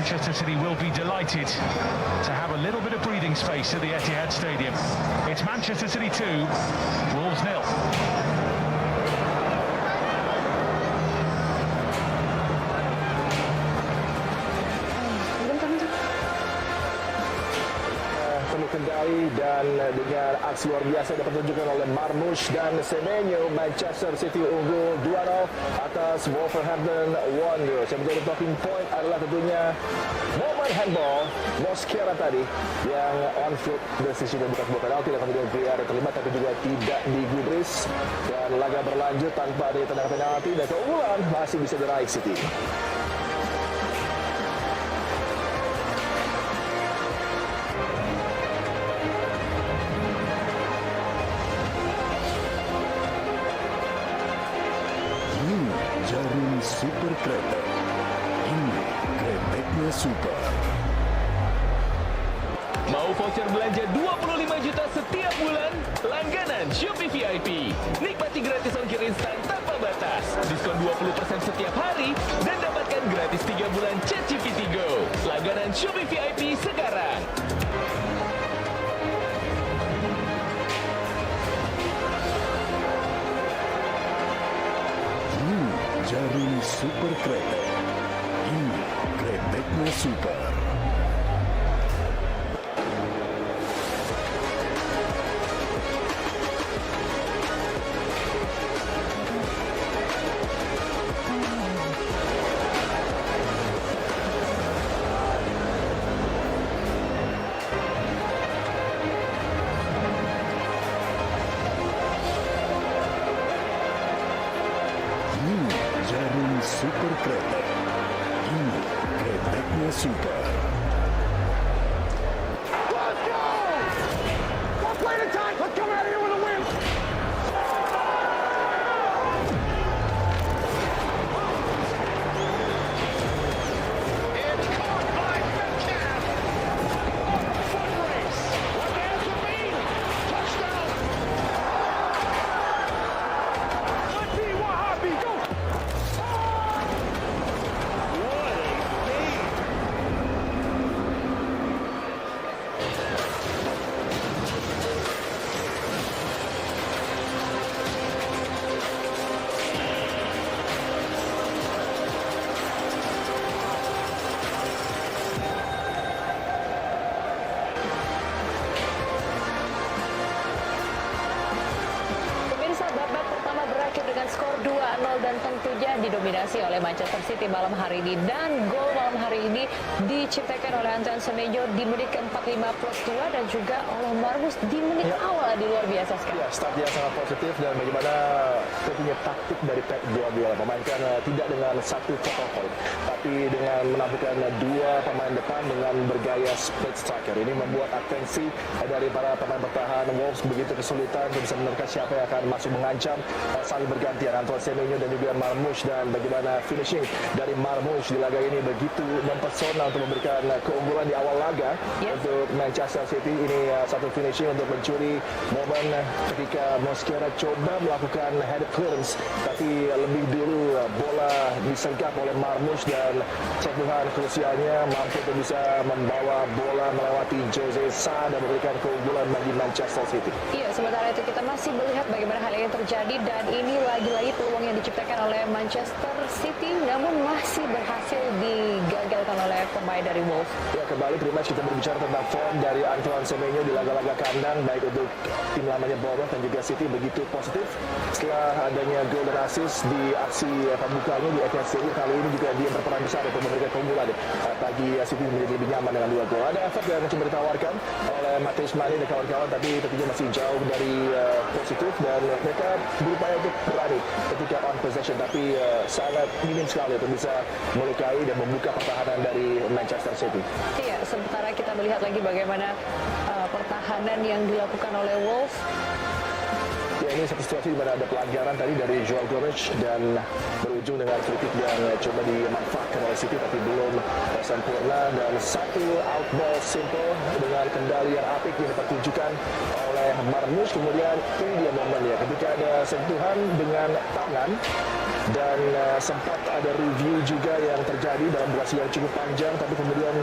Manchester City will be delighted to have a little bit of breathing space at the Etihad Stadium. It's Manchester City 2, Wolves 0. Kendali dan dengan aksi luar biasa dapat ditunjukkan oleh Marmoush dan Semenyo, Manchester City unggul 2-0 atas Wolverhampton Wanderers. Yang menjadi talking point adalah tentunya momen handball Mosquera tadi yang on field decision dan bukan sebuah penalti, dan kemudian VAR terlibat tapi juga tidak digubris, dan laga berlanjut tanpa ada tendangan penalti dan keunggulan masih bisa diraih City. Jarum super kretek. Ini kreteknya super. Mau voucher belanja 25 juta setiap bulan? Langganan Shopee VIP. Nikmati gratis ongkir instan tanpa batas. Diskon 20 50% setiap hari dan dapatkan gratis 3 bulan ChatGPT Go. Langganan Shopee VIP sekarang. Jaring super kretek. Ini kreteknya super. Jaring super kretek. Ini kreteknya super. Let's go! One play at a time. Let's come out of here with a win. It's caught by Metcalf. Foot race. What the answer mean? Touchdown. Let's see Wahhabi go. What a game. Pemirsa, babak pertama berakhir dengan skor 2-0 dan tentunya didominasi oleh Manchester City malam hari ini. Dan gol malam hari ini diciptakan oleh Antoine Semenyo di menit ke-45+2 dan juga oleh Marmus di menit awal. Di luar biasa sekali. Ya, start yang sangat positif dan bagaimana tentunya taktik dari Pep Guardiola memainkan tidak dengan satu protokol, tapi dengan menampilkan dua pemain depan dengan bergaya split striker. Ini membuat atensi dari para pemain bertahan Wolves begitu kesulitan untuk bisa menerka siapa yang akan masuk mengancam, saling bergantian Antoine Semenyo dan juga Marmoush, dan bagaimana finishing dari Marmoush di laga ini begitu mempesona untuk memberikan keunggulan di awal laga untuk Manchester City. Ini satu finishing untuk mencuri momen ketika Mosquera coba melakukan head clearance, tapi lebih dulu bola disergap oleh Marmoush dan sentuhan krusialnya mampu untuk bisa membawa bola melewati Jose Sa dan memberikan keunggulan bagi Manchester City. Iya, sementara itu kita masih melihat bagaimana hal ini terjadi dan ini lagi-lagi peluang yang diciptakan oleh Manchester City namun masih berhasil digagalkan oleh pemain dari Wolves. Ya, kembali pre-match kita berbicara tentang form dari Antoine Semenyo di laga-laga kandang baik untuk tim lamanya Bournemouth dan juga City begitu positif setelah adanya gol dan assist di aksi pembukanya di Etihad Stadium. Kali ini juga dia berperan besar untuk memberikan keunggulan bagi City menjadi lebih nyaman dengan 2 gol. Ada efek yang coba ditawarkan oleh Matheus Mane dan kawan-kawan, tapi tentunya masih jauh dari positif dan mereka berupaya untuk berani ketika on possession, tapi sangat minim sekali untuk bisa melukai dan membuka pertahanan dari Manchester City. Iya, sementara kita melihat lagi bagaimana pertahanan yang dilakukan oleh Wolves. Ya, ini satu situasi di mana ada pelanggaran tadi dari Joao Gomez dan berujung dengan free kick yang coba dimanfaatkan oleh City tapi belum sempurna, dan satu out ball simple dengan kendali yang apik yang dipertunjukkan oleh Marmoush. Kemudian ini dia momennya ketika ada sentuhan dengan tangan dan sempat ada review juga yang terjadi dalam durasi yang cukup panjang, tapi kemudian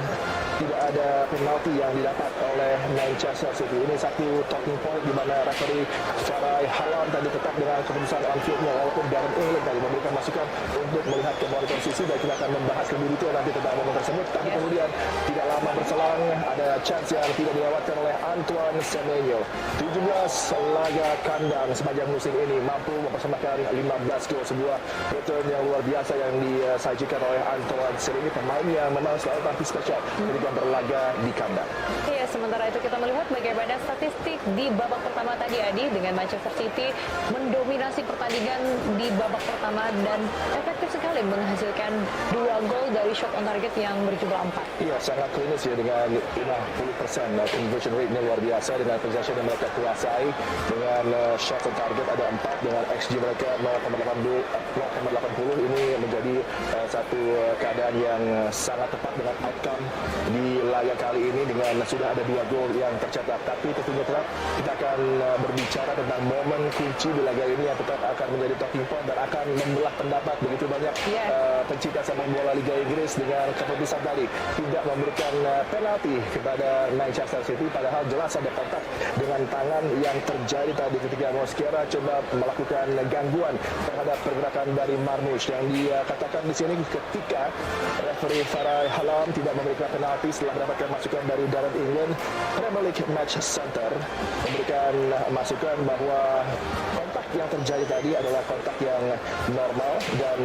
tidak ada penalti yang didapat oleh Manchester City. Ini satu talking point di mana referee Farai Halan tadi tetap dengan keputusan on field-nya, walaupun Darren England tadi memberikan masukan untuk melihat ke monitor sisi, dan kita akan membahas lebih detail nanti tentang momen tersebut. Tapi kemudian tidak lama berselang ada chance yang tidak dilewatkan oleh Antoine Semenyo. 17 laga kandang sepanjang musim ini mampu mempersembahkan 15 gol, sebuah return yang luar biasa yang disajikan oleh Antoine Semenyo, pemain yang memang selalu tampil spesial ketika berlaga di kandang. Iya, sementara itu kita melihat bagaimana statistik di babak pertama tadi, Adi, dengan Manchester City mendominasi pertandingan di babak pertama dan efektif sekali menghasilkan 2 gol dari shot on target yang berjumlah 4. Iya, sangat klinis ya dengan 50% conversion rate-nya luar biasa, dengan possession yang mereka kuasai, dengan shot on target ada 4, dengan XG mereka 0,80. Ini menjadi satu keadaan yang sangat tepat dengan outcome di laga kali ini dengan sudah ada 2 gol yang tercetak. Tapi tentunya kita akan berbicara tentang momen kunci di laga ini yang tetap akan menjadi talking point dan akan membelah pendapat begitu banyak pencinta sepak bola Liga Inggris dengan keputusan tadi tidak memberikan penalti kepada Manchester City, padahal jelas ada kontak dengan tangan yang terjadi tadi ketika Mosquera coba melakukan gangguan terhadap pergerakan dari Marmoush, yang dia katakan di sini ketika referee Farai Halam tidak memberikan penalti setelah mendapatkan masukan dari Darren England. Premier League Match Center memberikan masukan bahwa kontak yang terjadi tadi adalah kontak yang normal, dan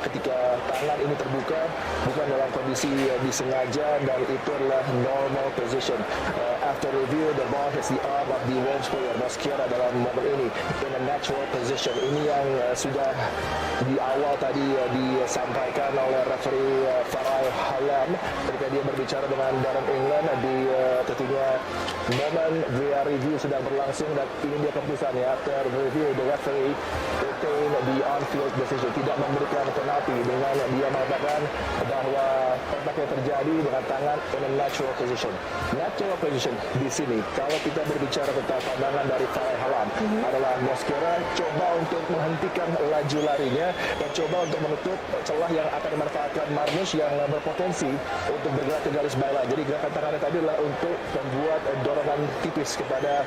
ketika tangan ini terbuka bukan dalam kondisi disengaja, dan itu adalah normal position. After review, the ball hits the arm of the Wolves player Mosquera dalam momen ini in a natural position. Ini yang sudah di awal tadi disampaikan oleh referee Farai Halam ketika dia berbicara dengan Darren England di tentunya momen VAR review sedang berlangsung, dan ini dia keputusannya. After review, the referee retain the on-field decision, tidak memberikan penalti dengan dia mengatakan bahwa kontak yang terjadi dengan tangan in a natural position. Natural position di sini, kalau kita berbicara tentang pandangan dari Farai Halam, adalah Mosquera coba untuk menghentikan laju larinya dan coba untuk menutup celah yang akan dimanfaatkan Marmoush yang berpotensi untuk bergerak ke garis bawah. Jadi gerakan tangannya tadi adalah untuk membuat dorongan tipis kepada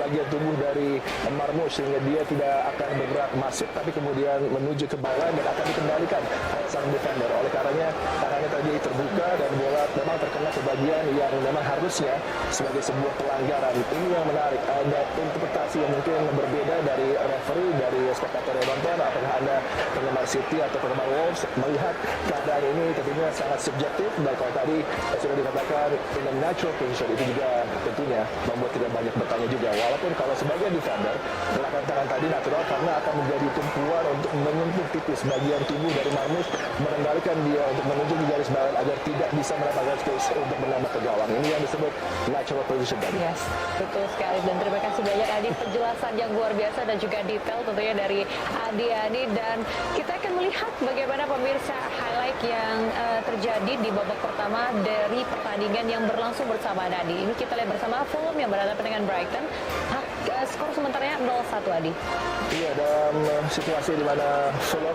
bagian tubuh dari Marmoush sehingga dia tidak akan bergerak masuk tapi kemudian menuju ke bawah dan akan dikendalikan oleh sang defender. Oleh karenanya tangannya tadi terbuka dan bola memang terkena ke bagian yang memang harusnya sebagai sebuah pelanggaran. Ini yang menarik, ada interpretasi yang mungkin berbeda dari referee, dari spektator yang nonton. Apakah Anda penggemar City atau penggemar Wolves melihat keadaan ini tentunya sangat subjektif, dan kalau tadi sudah dikatakan in a natural position, itu juga tentunya membuat tidak banyak bertanya juga. Walaupun kalau sebagai defender gerakan tangan tadi natural karena akan menjadi tumpuan untuk menyentuh tipis bagian tubuh dari Marmoush, mengendalikan dia untuk menuju ke garis bawah agar tidak bisa mendapatkan space untuk menambah ke gawang. Ini yang disebut natural position tadi. Yes, betul sekali, dan terima kasih banyak Adi, penjelasan yang luar biasa dan juga detail tentunya dari Adi Yani. Dan kita akan melihat bagaimana pemirsa highlight yang terjadi di babak pertama dari pertandingan yang berlangsung bersama Adi. Ini kita lihat bersama Fulham yang berhadapan dengan Brighton. Skor sementaranya 0-1 Adi. Iya, dalam situasi di mana Fulham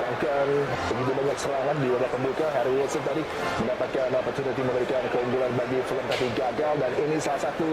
melakukan begitu banyak serangan di babak pembuka, Harry Wilson tadi mendapatkan opportunity memberikan keunggulan bagi Fulham tapi gagal, dan ini salah satu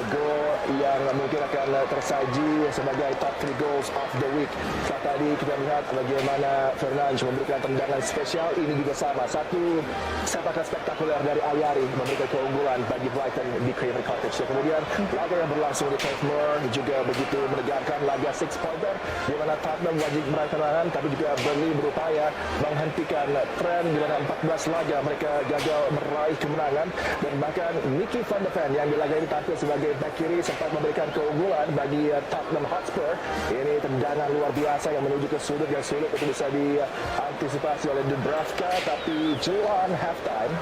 gol yang mungkin akan tersaji sebagai top 3 goals of the week. Saat tadi kita lihat bagaimana Fernandes memberikan tendangan spesial, ini juga sama, satu sepakan spektakuler dari Aliari memberikan keunggulan bagi Brighton di Craven Cottage. Dan kemudian laga yang berlangsung di Turf Moor juga begitu menegangkan, laga 6-pointer di mana Tottenham wajib meraih kemenangan, tapi juga Burnley berupaya menghentikan tren di mana 14 laga mereka gagal meraih kemenangan, dan bahkan Nicky van de Ven yang di laga ini tampil sebagai back kiri sempat memberikan keunggulan bagi Tottenham Hotspur. Ini tendangan luar biasa yang menuju ke sudut yang sulit itu bisa diantisipasi oleh Dubravka, tapi jelang halftime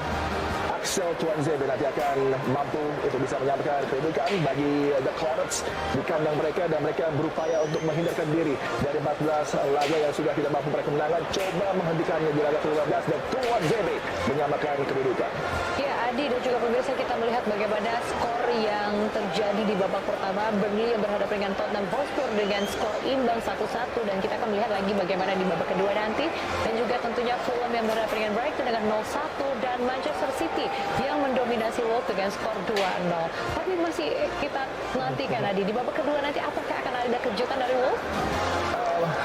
Axel Tuanzebe nanti akan mampu untuk bisa menyampaikan kedudukan bagi The Clarets di kandang mereka, dan mereka berupaya untuk menghindarkan diri dari 14 laga yang sudah tidak mampu meraih kemenangan, coba menghentikannya di laga ke-15 dan Tuanzebe menyamakan kedudukan. Ya Adi dan juga pemirsa, kita melihat bagaimana skor yang terjadi di babak pertama. Burnley yang berhadapan dengan Tottenham Hotspur dengan skor imbang 1-1, dan kita akan melihat lagi bagaimana di babak kedua nanti, dan juga tentunya Fulham yang berhadapan dengan Brighton dengan 0-1, dan Manchester City yang mendominasi Wolves dengan skor 2-0. Tapi masih kita nantikan Adi, di babak kedua nanti apakah akan ada kejutan dari Wolves?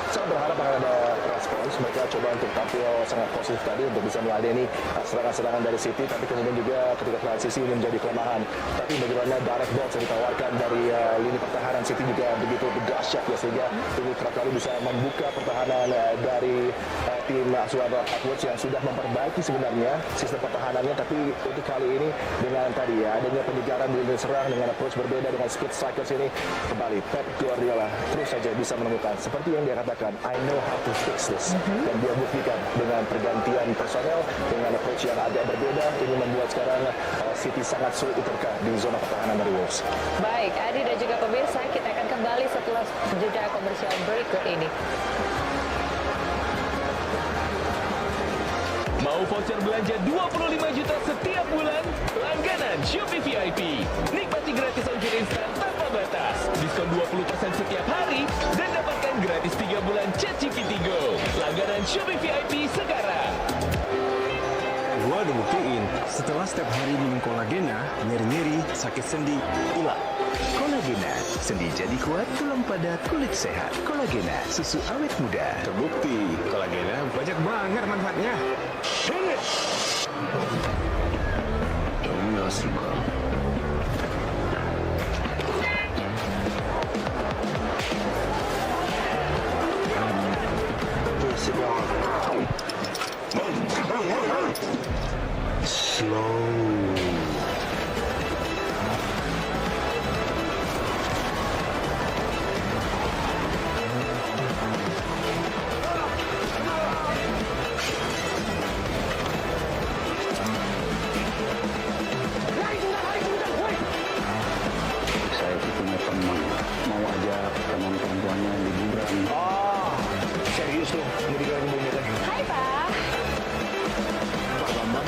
Saya berharap akan ada respons. Mereka coba untuk tampil sangat positif tadi untuk bisa meladeni serangan-serangan dari City, tapi kemudian juga ketika transisi ini menjadi kelemahan. Tapi bagaimana direct balls yang ditawarkan dari lini pertahanan City juga begitu dahsyat ya, sehingga ini kerap kali bisa membuka pertahanan dari tim asuhan Edwards yang sudah memperbaiki sebenarnya sistem pertahanannya, tapi untuk kali ini dengan tadi ya adanya penyegaran di lini serang dengan approach berbeda dengan speed strikers ini, kembali Pep Guardiola terus saja bisa menemukan seperti yang dia katakan, I know how to fix this. Dan dia buktikan dengan pergantian personel, dengan approach yang agak berbeda, ini membuat sekarang City sangat sulit diterka di zona pertahanan dari Wolves. Baik, Adi dan juga pemirsa, kita akan kembali setelah jeda komersial berikut ini. Mau voucher belanja 25 juta setiap bulan? Langganan Shopee VIP. Nikmati gratis ongkir instan tanpa batas. Diskon 20% setiap hari dan dapatkan gratis 3 bulan ChatGPT Go. Langganan Shopee VIP sekarang. Gua udah buktiin, setelah setiap hari minum kolagena, nyeri-nyeri, sakit sendi, hilang. Kolagena, sendi jadi kuat, tulang padat, kulit sehat. Kolagena, susu awet muda. Terbukti, kolagena banyak banget manfaatnya. Enggak suka. Slow. Saya punya teman mau ajak teman perempuannya liburan. Serius tuh, mau dikira ngomongnya teh. Hai, Pak. Pak Bambang.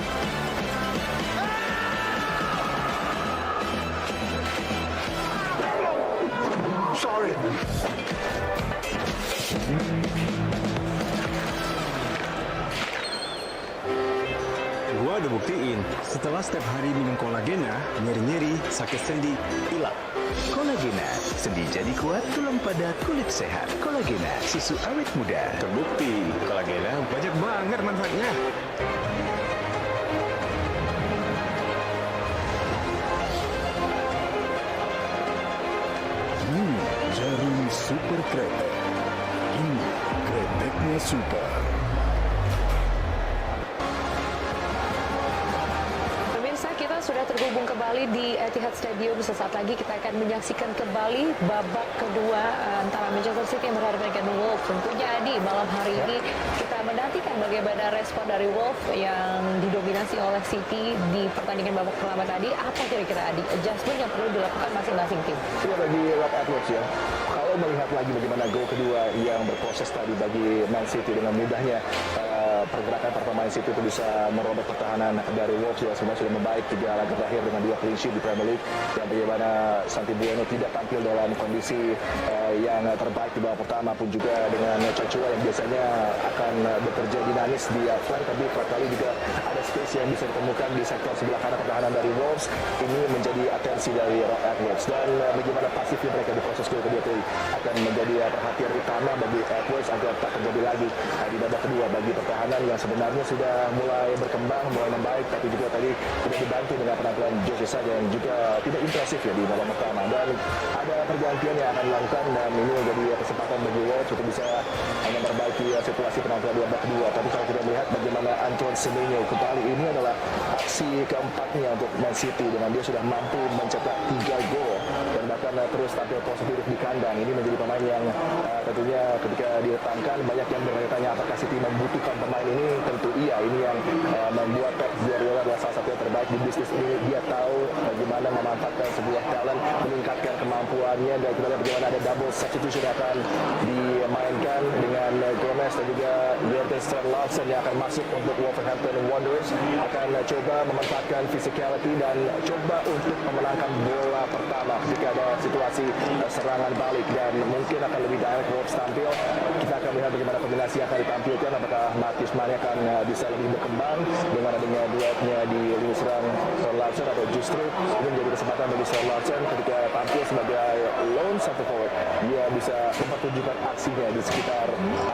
Sorry. Gua udah buktiin, setelah setiap hari minum kolagena, nyeri-nyeri, sakit sendi, hilang. Kolagena, sendi jadi kuat, tulang padat, kulit sehat. Kolagena, susu awet muda. Terbukti, kolagena banyak banget manfaatnya. Jarum super kretek. Ini kreteknya super. Pemirsa, kita sudah terhubung kembali di Etihad Stadium. Sesaat lagi kita akan menyaksikan kembali babak kedua antara Manchester City yang berhadapan dengan Wolves. Tentunya di malam hari ini kita menantikan bagaimana respon dari Wolves yang didominasi oleh City di pertandingan babak pertama tadi. Apa kira-kira Adi adjustment yang perlu dilakukan masing-masing tim? Iya, bagi Rob Edwards ya. Kalau melihat lagi bagaimana gol kedua yang berproses tadi bagi Man City dengan mudahnya pergerakan para pemain City itu bisa merobek pertahanan dari Wolves yang sebenarnya sudah membaik 3 laga terakhir dengan 2 clean sheet di Premier League, dan bagaimana Santi Bueno tidak tampil dalam kondisi yang terbaik di babak pertama pun juga dengan Chachua yang biasanya akan bekerja dinamis di flank, tapi kali juga ada space yang bisa ditemukan di sektor sebelah kanan pertahanan dari Wolves. Ini menjadi atensi dari Rob Edwards, dan bagaimana pasifnya mereka di proses gol kedua tadi akan menjadi perhatian utama bagi Edwards agar tak terjadi lagi di babak kedua bagi pertahanan yang sebenarnya sudah mulai berkembang, mulai membaik, tapi juga tadi tidak dibantu dengan penampilan Jose saja yang juga tidak impresif ya di babak pertama. Dan ada pergantian yang akan dilakukan, dan ini menjadi kesempatan bagi Wolves untuk bisa memperbaiki situasi penampilan di babak kedua. Tapi kalau kita melihat bagaimana Antoine Semenyo kembali, ini adalah aksi keempatnya untuk Man City dengan dia sudah mampu mencetak 3 gol dan bahkan terus tampil positif di kandang. Ini menjadi pemain yang tentunya ketika didatangkan banyak yang bertanya apakah City membutuhkan pemain ini. Tentu iya, ini yang membuat Pep Guardiola adalah salah satu yang terbaik di bisnis ini. Dia tahu bagaimana memanfaatkan sebuah talent, meningkatkan kemampuannya, dan kita lihat bagaimana ada double substitution yang akan dimainkan dengan Gomez dan juga Jordan Larsen yang akan masuk untuk Wolverhampton Wanderers, akan coba memanfaatkan physicality dan coba untuk memenangkan bola pertama ketika ada situasi serangan balik, dan mungkin akan lebih direct Wolves tampil. Kita akan melihat bagaimana kombinasi yang akan ditampilkan, apakah Matheus Mane akan bisa lebih berkembang dengan adanya duetnya di lini serang Larsen, atau justru ini menjadi kesempatan bagi Larsen ketika tampil sebagai lone center forward, dia bisa mempertunjukkan aksinya di sekitar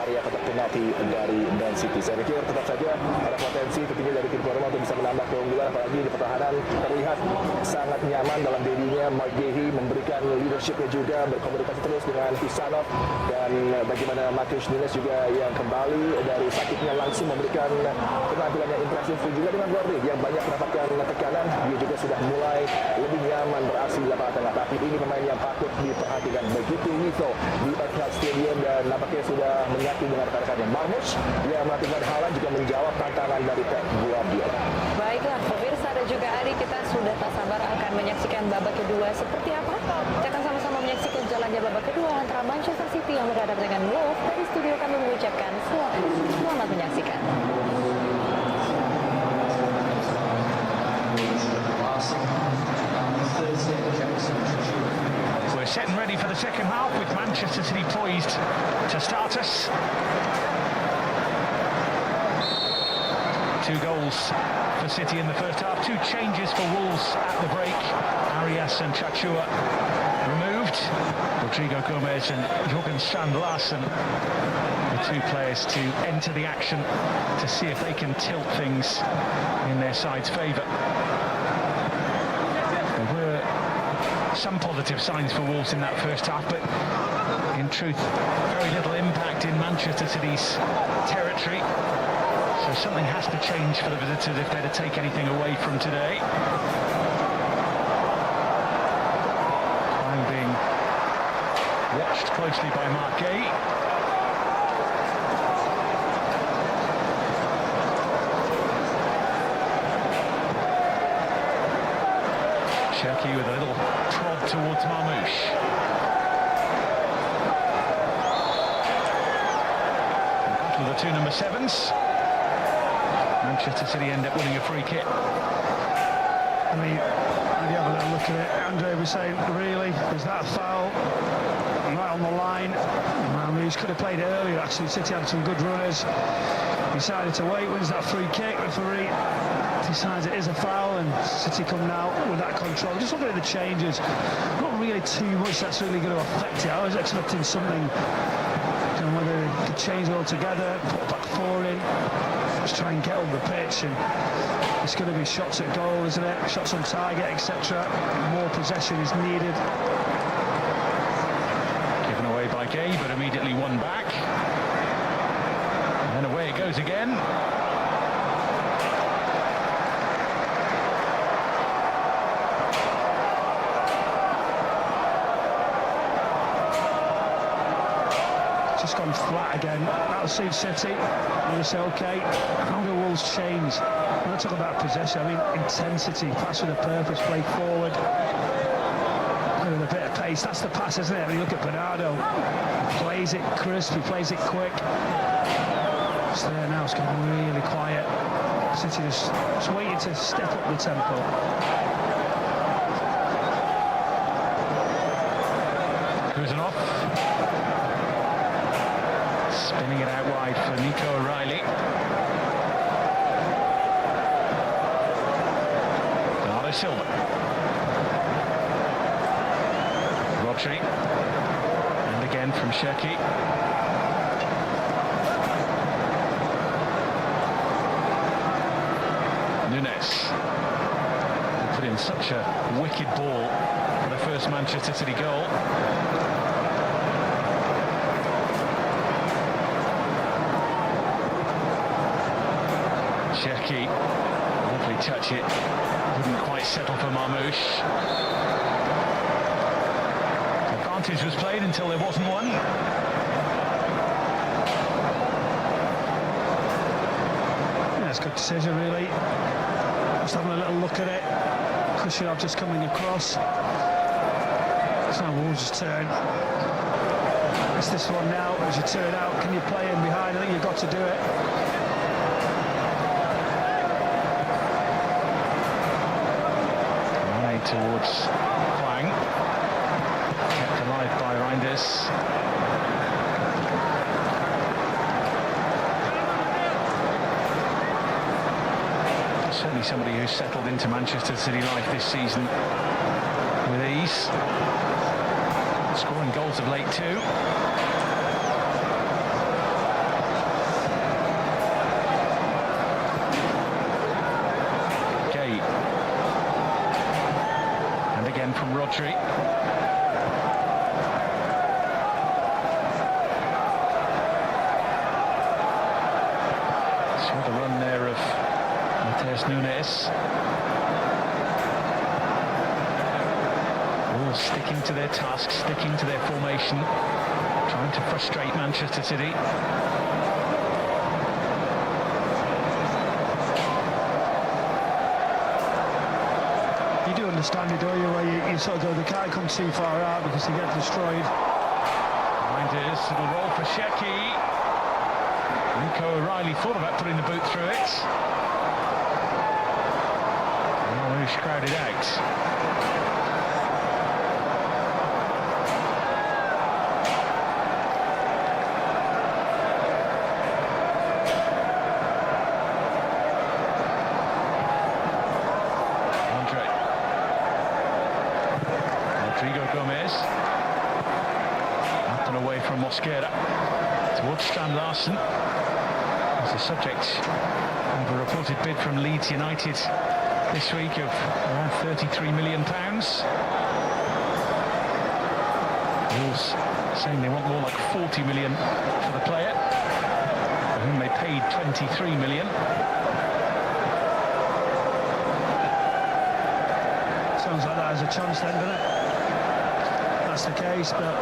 area kotak penalti dari Man City. Saya pikir tetap saja ada potensi tentunya dari tim Roma untuk bisa menambah keunggulan, apalagi di pertahanan terlihat sangat nyaman dalam dirinya. Mark Gahey memberikan leadershipnya juga, berkomunikasi terus dengan Pisanov, dan bagaimana Matheus Nunes juga yang kembali dari sakitnya langsung memberikan penampilan yang impresif, juga dengan Rodri yang banyak mendapatkan tekanan, dia juga sudah mulai lebih nyaman beraksi di lapangan tengah. Tapi ini pemain yang patut diperhatikan, begitu Nito di Etihad Stadium, dan nampaknya sudah menyatu dengan rekan-rekannya. Marmush yang melakukan halan juga menjawab tantangan dari Pep Guardiola. Baiklah, pemirsa dan juga Adi, kita sudah tak sabar akan menyaksikan babak kedua seperti apa. Kita akan sama-sama menyaksikan jalannya babak kedua antara Manchester City yang berhadapan dengan Wolves. Dari studio kami mengucapkan selamat menyaksikan. We're set and ready for the second half with Manchester City poised to start us. 2 goals for City in the first half, 2 changes for Wolves at the break. Arias and Chachua removed. Rodrigo Gomez and Jürgen Strand Larsen, the 2 players to enter the action to see if they can tilt things in their side's favour. There were some positive signs for Wolves in that first half, but in truth, very little impact in Manchester City's territory. So something has to change for the visitors if they're to take anything away from today. Klein being watched closely by Mark Gay. Cherki with a little prod towards Marmoush. Battle of the 2 number 7s. Manchester City end up winning a free kick. I mean, if you have a little look at it, Andre was saying, really, is that a foul? Right on the line. Marmoush could have played it earlier, actually. City had some good runners. Decided to wait, wins that free kick. Referee decides it is a foul, and City coming out with that control. Just looking at the changes, not really too much that's really going to affect it. I was expecting something, you know, whether they could change it altogether, put back 4 in, just try and get up the pitch, and it's going to be shots at goal, isn't it? Shots on target, etc. More possession is needed. Given away by Gay, but immediately won back. And then away it goes again. Just gone flat again. That'll suit City. You'll say, okay, how do Wolves change? When I talk about possession, I mean intensity, pass with a purpose, play forward. With a bit of pace, that's the pass, isn't it? When you look at Bernardo, he plays it crisp, he plays it quick. It's there now, it's getting really quiet. City just waiting to step up the tempo. Kuzanov. Spinning it out wide for Nico O'Reilly. Bernardo Silva. Rodri. And again from Cherki. Nunes. He put in such a wicked ball for the first Manchester City goal. Cherki, lovely touch, it wouldn't quite settle for Marmoush. Advantage was played until there wasn't one. Yeah, it's a good decision, really. Just having a little look at it. Kushinov just coming across. It's now Wolves' turn. It's this one now. As you turn out, can you play in behind? I think you've got to do it. Towards Hwang, kept alive by Reinders. Certainly somebody who's settled into Manchester City life this season with ease, scoring goals of late too. From Rodri. Saw the run there of Matheus Nunes. All sticking to their task, sticking to their formation, trying to frustrate Manchester City. Understand it, don't you, where you sort of go, they can't come too far out because they get destroyed. Reinders, it'll roll for Cherki. Nico O'Reilly thought about putting the boot through it. Marmoush crowded out. Mosquera towards Strand Larsen. As the subject of a reported bid from Leeds United this week of around £33 million. Wolves saying they want more like 40 million for the player, for whom they paid 23 million. Sounds like that has a chance then, doesn't it? That's the case, but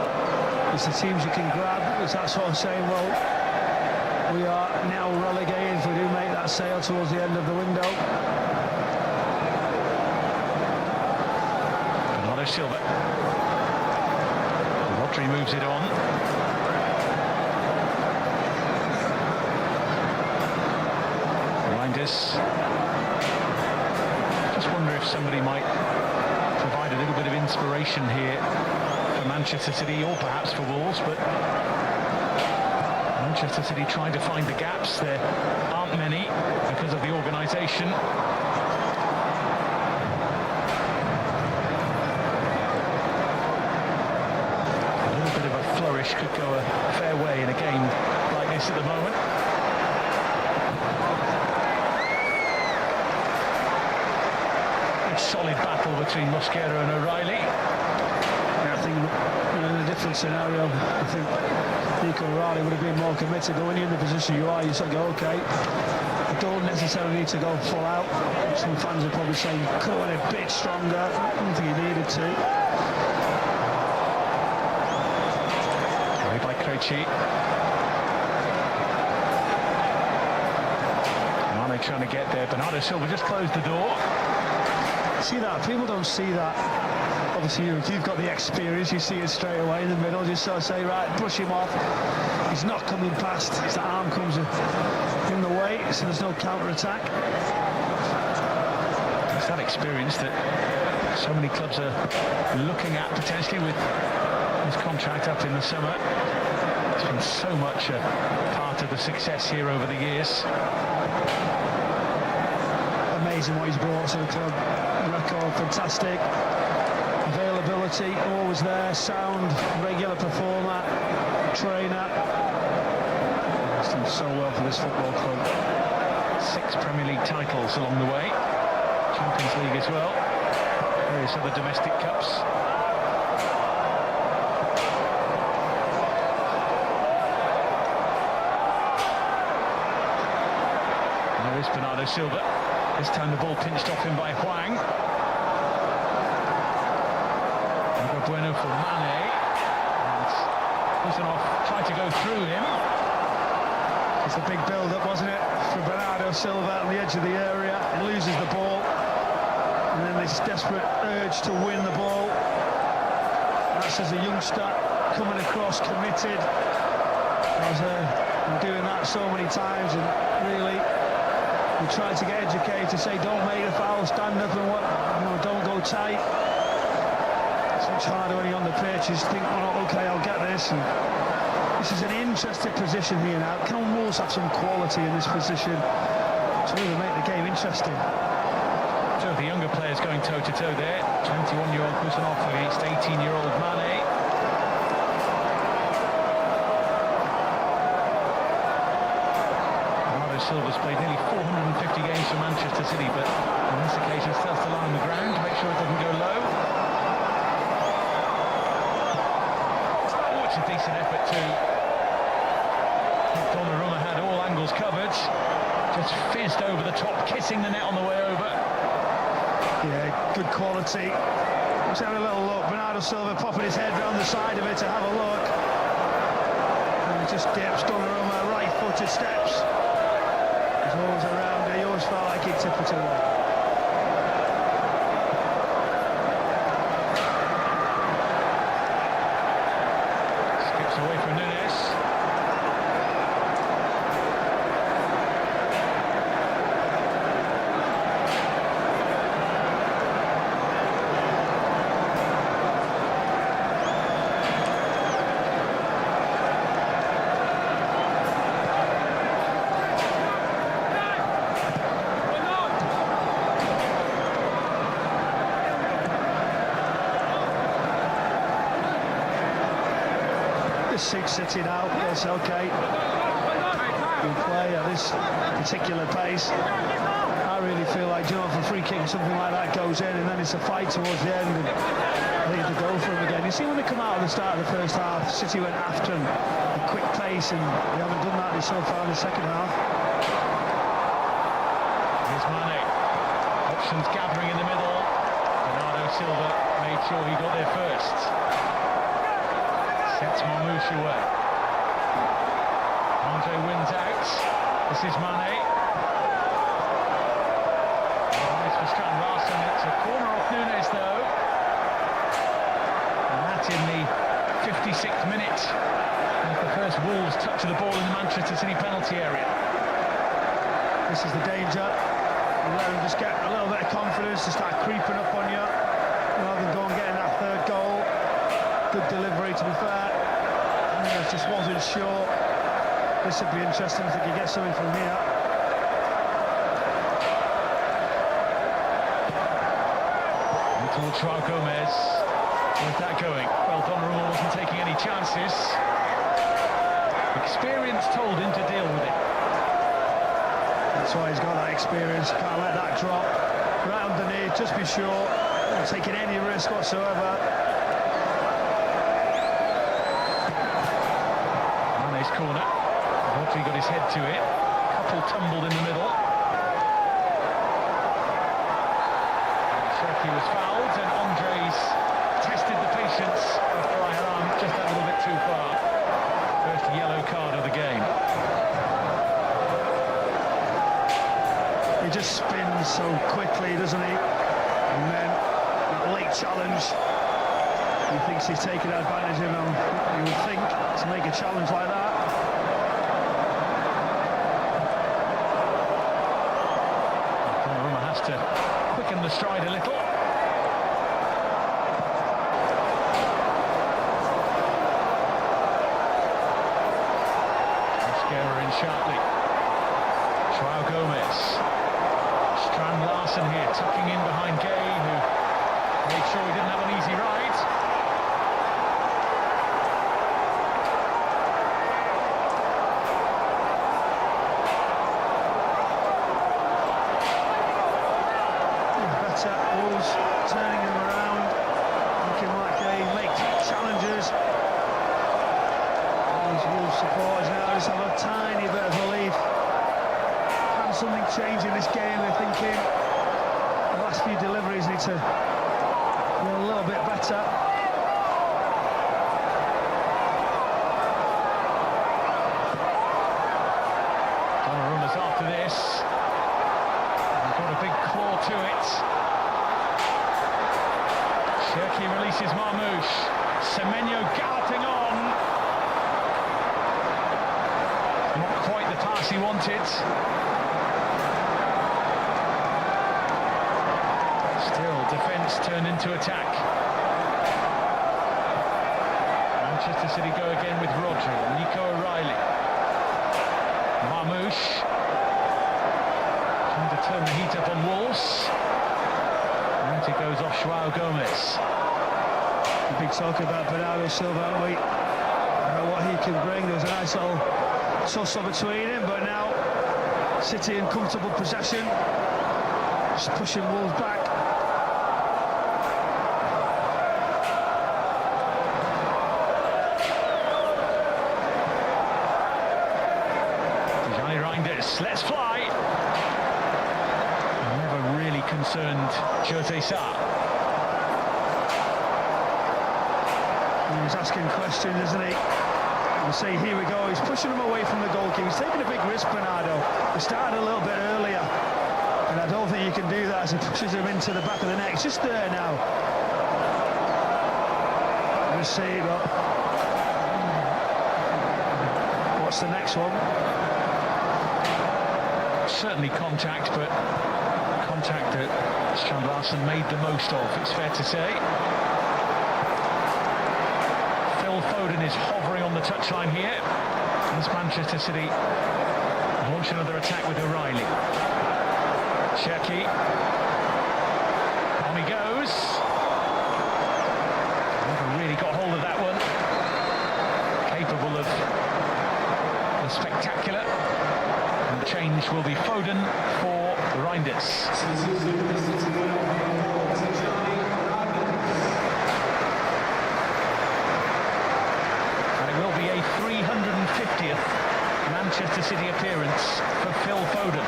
it's the teams you can grab. It's that sort of saying, well, we are now relegated if we do make that sale towards the end of the window. Bernardo Silva. Rodri moves it on. Reinders. Just wonder if somebody might provide a little bit of inspiration here for Manchester City, or perhaps for Wolves, but Manchester City trying to find the gaps. There aren't many because of the organisation. A little bit of a flourish could go a fair way in a game like this at the moment. Solid battle between Mosquera and O'Reilly. Yeah, I think in a different scenario, I think Nico O'Reilly would have been more committed, but when you're in the position you are, you sort of go, okay, you don't necessarily need to go full out. Some fans are probably saying, could have went a bit stronger. I don't think he needed to. Carried by Krejci. Mane trying to get there. Bernardo Silva just closed the door. See that? People don't see that. Obviously, you've got the experience, you see it straight away in the middle, just sort of say, right, push him off. He's not coming past, the arm comes in the way, so there's no counter-attack. It's that experience that so many clubs are looking at potentially with his contract up in the summer. It's been so much a part of the success here over the years. Amazing what he's brought to the club. Record fantastic, availability always there, sound, regular performer, trainer. He's done so well for this football club. 6 Premier League titles along the way, Champions League as well, various other domestic cups. And there is Bernardo Silva. This time the ball pinched off him by Hwang. Bueno for Mane. And Kusanov tried to go through him. It's a big build-up, wasn't it, for Bernardo Silva on the edge of the area. He loses the ball. And then this desperate urge to win the ball. That's as a youngster coming across, committed. As I'm doing that so many times, and really we try to get educated to say don't make the foul, stand up and what, don't go tight. It's much harder when you're on the pitch. You just think, oh, okay, I'll get this. And this is an interesting position here now. Can Wolves have some quality in this position to really make the game interesting? So the younger players going toe-to-toe there. 21-year-old Kusanov against 18-year-old Mane. Bernardo Silva's played nearly 450 games for Manchester City, but on this occasion starts to lie on the ground to make sure it doesn't go low. Oh, it's a decent effort too. Donnarumma had all angles covered. Just fizzed over the top, kissing the net on the way over. Yeah, good quality. Let's have a little look. Bernardo Silva popping his head round the side of it to have a look. And he just dips. Donnarumma, right-footed steps. He's always around it. He always felt like he'd tip it away. Skips away from Nunes. Just suits City now. Yes, okay. Good play at this particular pace. I really feel like, you know, if a free kick or something like that goes in and then it's a fight towards the end, and they need to go for him again. You see when they come out at the start of the first half, City went after him at a quick pace, and they haven't done that so far in the second half. Here's Mane. Options gathering in the middle. Bernardo Silva made sure he got there first. Sets Marmoush away. Andre wins out. This is Mane. Nice for Strand Larsen. It's a corner off Nunes though. And that's in the 56th minute. That's the first Wolves touch of the ball in the Manchester City penalty area. This is the danger. You let them just get a little bit of confidence to start creeping up on you, rather than go and getting that third goal. Good delivery, to be fair. Just wasn't sure. This would be interesting if they could get something from here. Little Joao Gomez. Where's that going? Well, Donnarumma wasn't taking any chances. Experience told him to deal with it. That's why he's got that experience. Can't let that drop. Right underneath, just be sure. Not taking any risk whatsoever. Mane's corner. Rodri got his head to it. Couple tumbled in the middle. Cherki was fouled, and Andres tested the patience of Haram just a little bit too far. First yellow card of the game. He just spins so quickly, doesn't he? And then that late challenge, he thinks he's taking advantage of him. You would think to make a challenge like that. Donnarumma has to quicken the stride a little. Mascara in sharply. Joao Gomez. Strand Larsen here, tucking in behind Gay, who made sure he didn't have an easy ride. Better, Wolves turning him around, looking like they make challenges. These Wolves supporters now just have a tiny bit of relief. Can something change in this game, they're thinking. The last few deliveries need to be a little bit better. Donnarumma's after this. He's got a big claw to it. Cherki releases Marmoush. Semenyo galloping on. Not quite the pass he wanted. Still, defence turned into attack. Manchester City go again with Rodri, Nico O'Reilly. Marmoush trying to turn the heat up on Wolves. And it goes off Joao Gomez. We've been talking about Bernardo Silva, haven't we? What he can bring. There was a nice little tussle between him, but now City in comfortable possession, just pushing Wolves back. Johnny Reinders, let's fly. Never really concerned Jose Sa. He's asking questions, isn't he? You say, here we go, he's pushing him away from the goalkeeper. He's taking a big risk, Bernardo. He started a little bit earlier, and I don't think you can do that as he pushes him into the back of the net. It's just there now. We'll see, but what's the next one? Certainly contact, but contact that Strand Larsen made the most of, it's fair to say. Phil Foden is hovering on the touchline here. As Manchester City launch another attack with O'Reilly. Cherki. On he goes. Never really got hold of that one. Capable was spectacular. And the change will be Foden for the Reinders. And it will be a 350th Manchester City appearance for Phil Foden.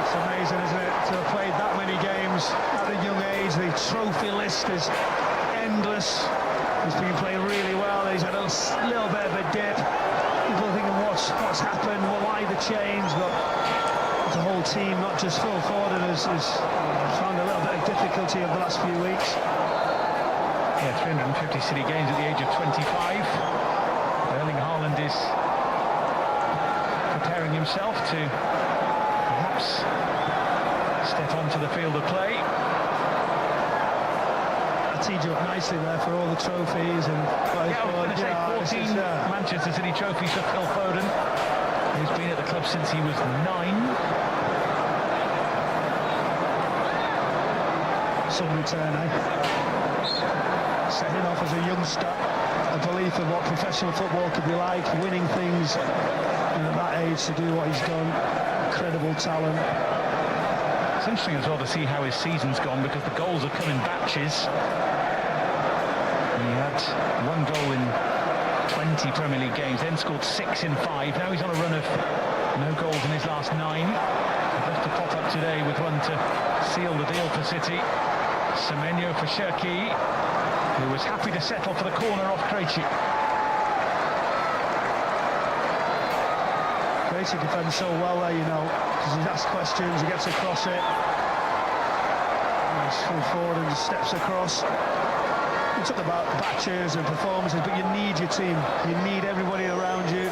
It's amazing, isn't it, to have played that many games at a young age. The trophy list is endless. He's been playing really well. He's had a little bit of a dip. People are thinking, what's happened? Well, why the change? But the whole team, not just Phil Foden, has found a little bit of difficulty over the last few weeks. Yeah, 350 City games at the age of 25. Erling Haaland is preparing himself to perhaps step onto the field of play. I teed you up nicely there for all the trophies and. Yeah, I was going to say 14 Manchester City trophies for Phil Foden, who's been at the club since he was 9. Some return, setting off as a youngster, a belief of what professional football could be like, winning things, and at that age to do what he's done, incredible talent. It's interesting as well to see how his season's gone, because the goals have come in batches. He had 1 goal in 20 Premier League games, then scored 6 in 5. Now he's on a run of no goals in his last 9. He'll have to pop up today with one to seal the deal for City. Semenyo for Shirky, who was happy to settle for the corner off Krejci. Krejci defends so well there, you know, because he asks questions, he gets across it. He's full forward and just steps across. You talk about batches and performances, but you need your team. You need everybody around you.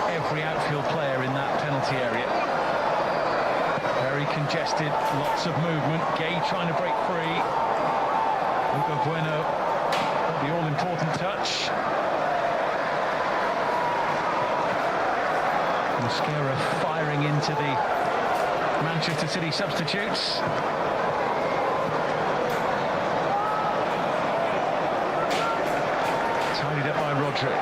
Every outfield player in that penalty area. Very congested, lots of movement. Gay trying to break free. Hugo Bueno, the all-important touch. Mascara firing into the Manchester City substitutes. Tidied up by Rodri.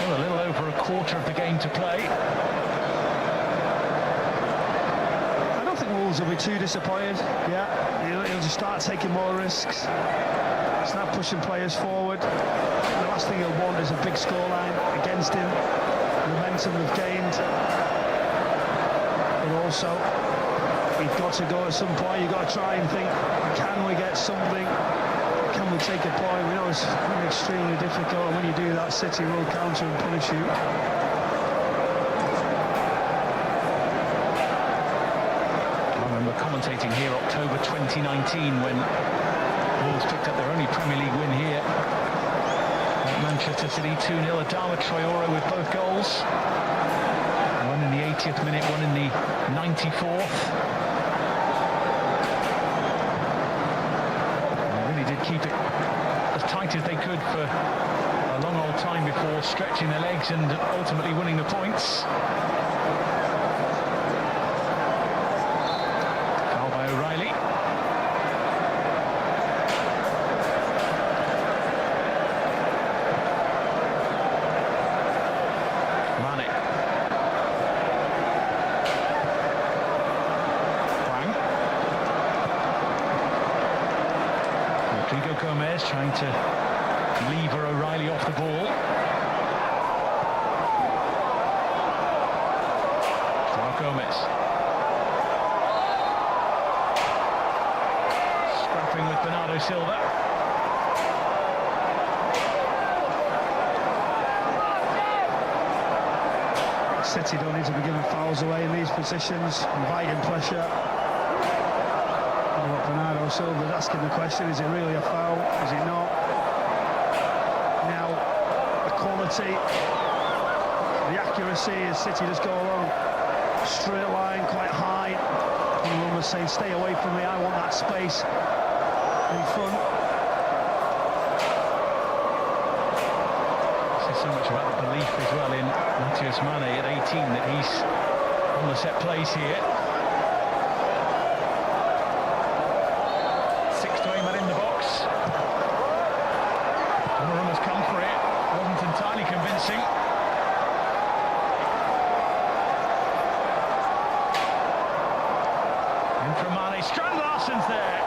A little over a quarter of the game to play. I don't think Wolves will be too disappointed. Yeah, he'll just start taking more risks, start pushing players forward. The last thing he'll want is a big scoreline against him. Momentum we've gained, but also we've got to go at some point. You've got to try and think, can we get something? Can we take a point? We know it's extremely difficult, and when you do that, City will counter and punish you. I remember commentating here October 2019 when Wolves picked up their only Premier League win here at Manchester City, 2-0. Adama Traore with both goals. One in the 80th minute, one in the 94th. Keep it as tight as they could for a long old time before stretching their legs and ultimately winning the points. Foul by O'Reilly. Mane. Rodrigo Gomez trying to lever O'Reilly off the ball. Joao Gomez. Scrapping with Bernardo Silva. City don't need to be giving fouls away in these positions, inviting pressure. Bernardo Silva's asking the question, is it really a foul? Is it not? Now, the quality, the accuracy as City just go along, straight line, quite high. Everyone was saying, stay away from me, I want that space in front. This is so much about the belief as well in Matthias Mane at 18 that he's on the set plays here. 6 to aim at in the box. Donnarumma has come for it. Wasn't entirely convincing. In from Mane. Strand Larsen's there.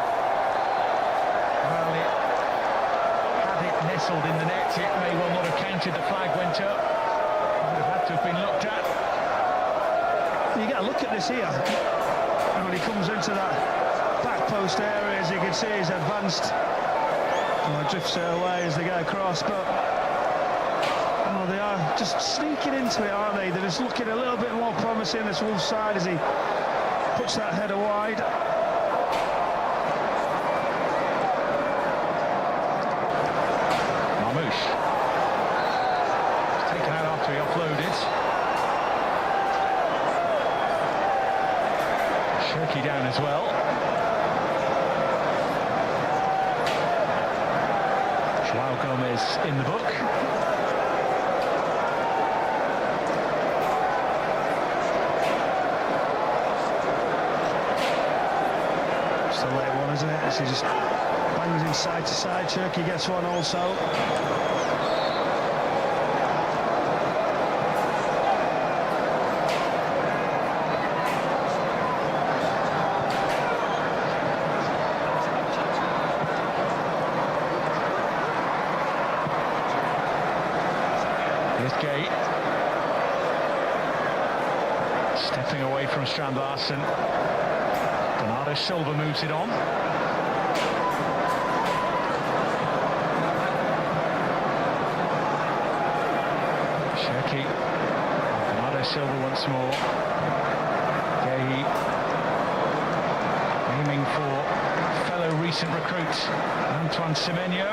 Well, had it nestled in the net, it may well not have counted. The flag went up. Would have had to have been looked at. You get a look at this here. And when he comes into that back post area, as you can see, he's advanced. Well, drifts it away as they get across, but they are just sneaking into it, aren't they? They're just looking a little bit more promising, this Wolves side, as he puts that header wide. Marmoush. He's taken out after he offloaded. Shirky down as well. João Gomez in the book. It's the late one, isn't it? As he just bangs in side to side. Shirky gets one also. Stepping away from Strand Larsen. Bernardo Silva moves it on. Shirky. Bernardo Silva once more. Gay aiming for fellow recent recruit Antoine Semenyo.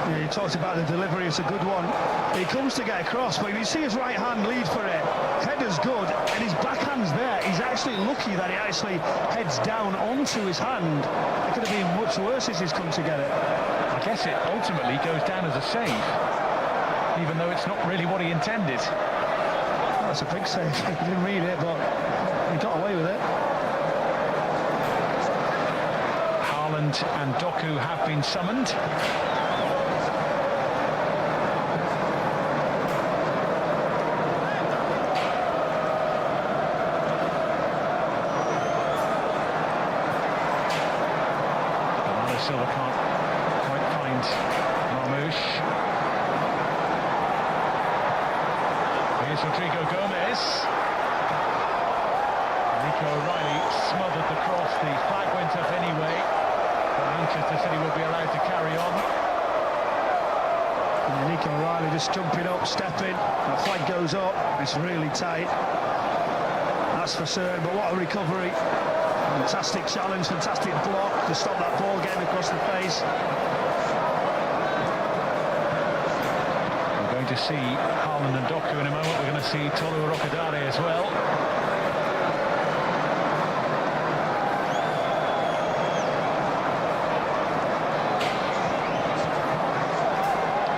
Yeah, you talked about the delivery, it's a good one. He comes to get across, but you see his right hand lead for it. Header's good, and his backhand's there. He's actually lucky that he actually heads down onto his hand. It could have been much worse as he's come to get it. I guess it ultimately goes down as a save, even though it's not really what he intended. Well, that's a big save. He didn't read it, but he got away with it. Haaland and Doku have been summoned. Silva can't quite find Marmoush. Here's Rodrigo Gomez. Nico O'Reilly smothered the cross. The flag went up anyway, but Manchester City will be allowed to carry on. And Nico O'Reilly just jumping up, stepping. The flag goes up. It's really tight. That's for certain, but what a recovery. Fantastic challenge, fantastic block to stop that ball getting across the face. We're going to see Haaland and Doku in a moment. We're going to see Tolu Rokadare as well.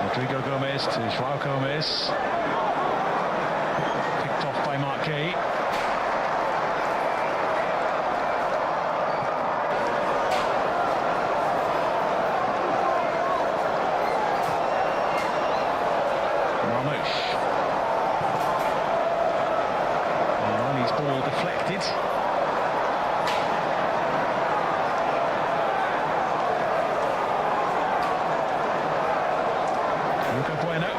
Rodrigo Gomez to João Gomez. Picked off by Mark Gay. Ball deflected. Luca Bueno.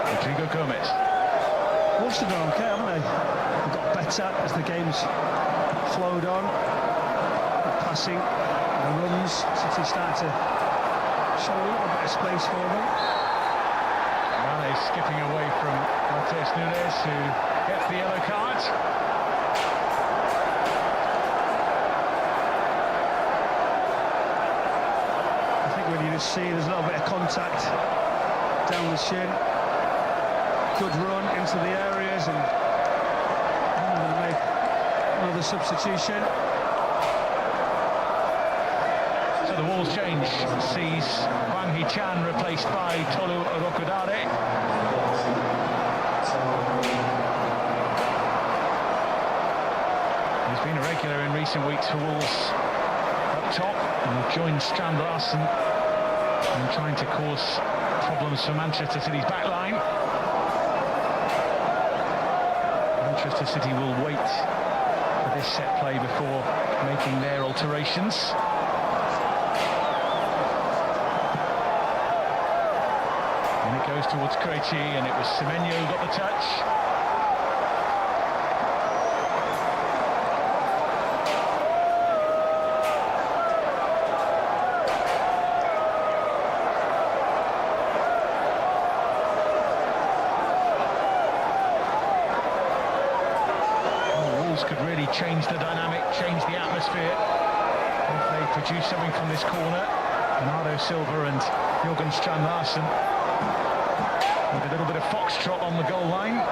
Rodrigo Gomez. Wolves have done okay, haven't they? They've got better as the game's flowed on. The passing, the runs, City start to show a little bit of space for them. Mane skipping away from Matheus Nunes, who gets the yellow card. I think when you just see there's a little bit of contact down the shin. Good run into the areas, and I'm going to make another substitution. So the Wolves change sees Hwang Hee-chan replaced by Tolu Orokodare. He's been a regular in recent weeks for Wolves up top, and joined Strand Larsen in trying to cause problems for Manchester City's back line. Manchester City will wait for this set play before making their alterations. And it goes towards Krejci, and it was Semenyo who got the touch. Could really change the dynamic, change the atmosphere if they produce something from this corner. Bernardo Silva and Jürgen Strand Larsen with a little bit of foxtrot on the goal line.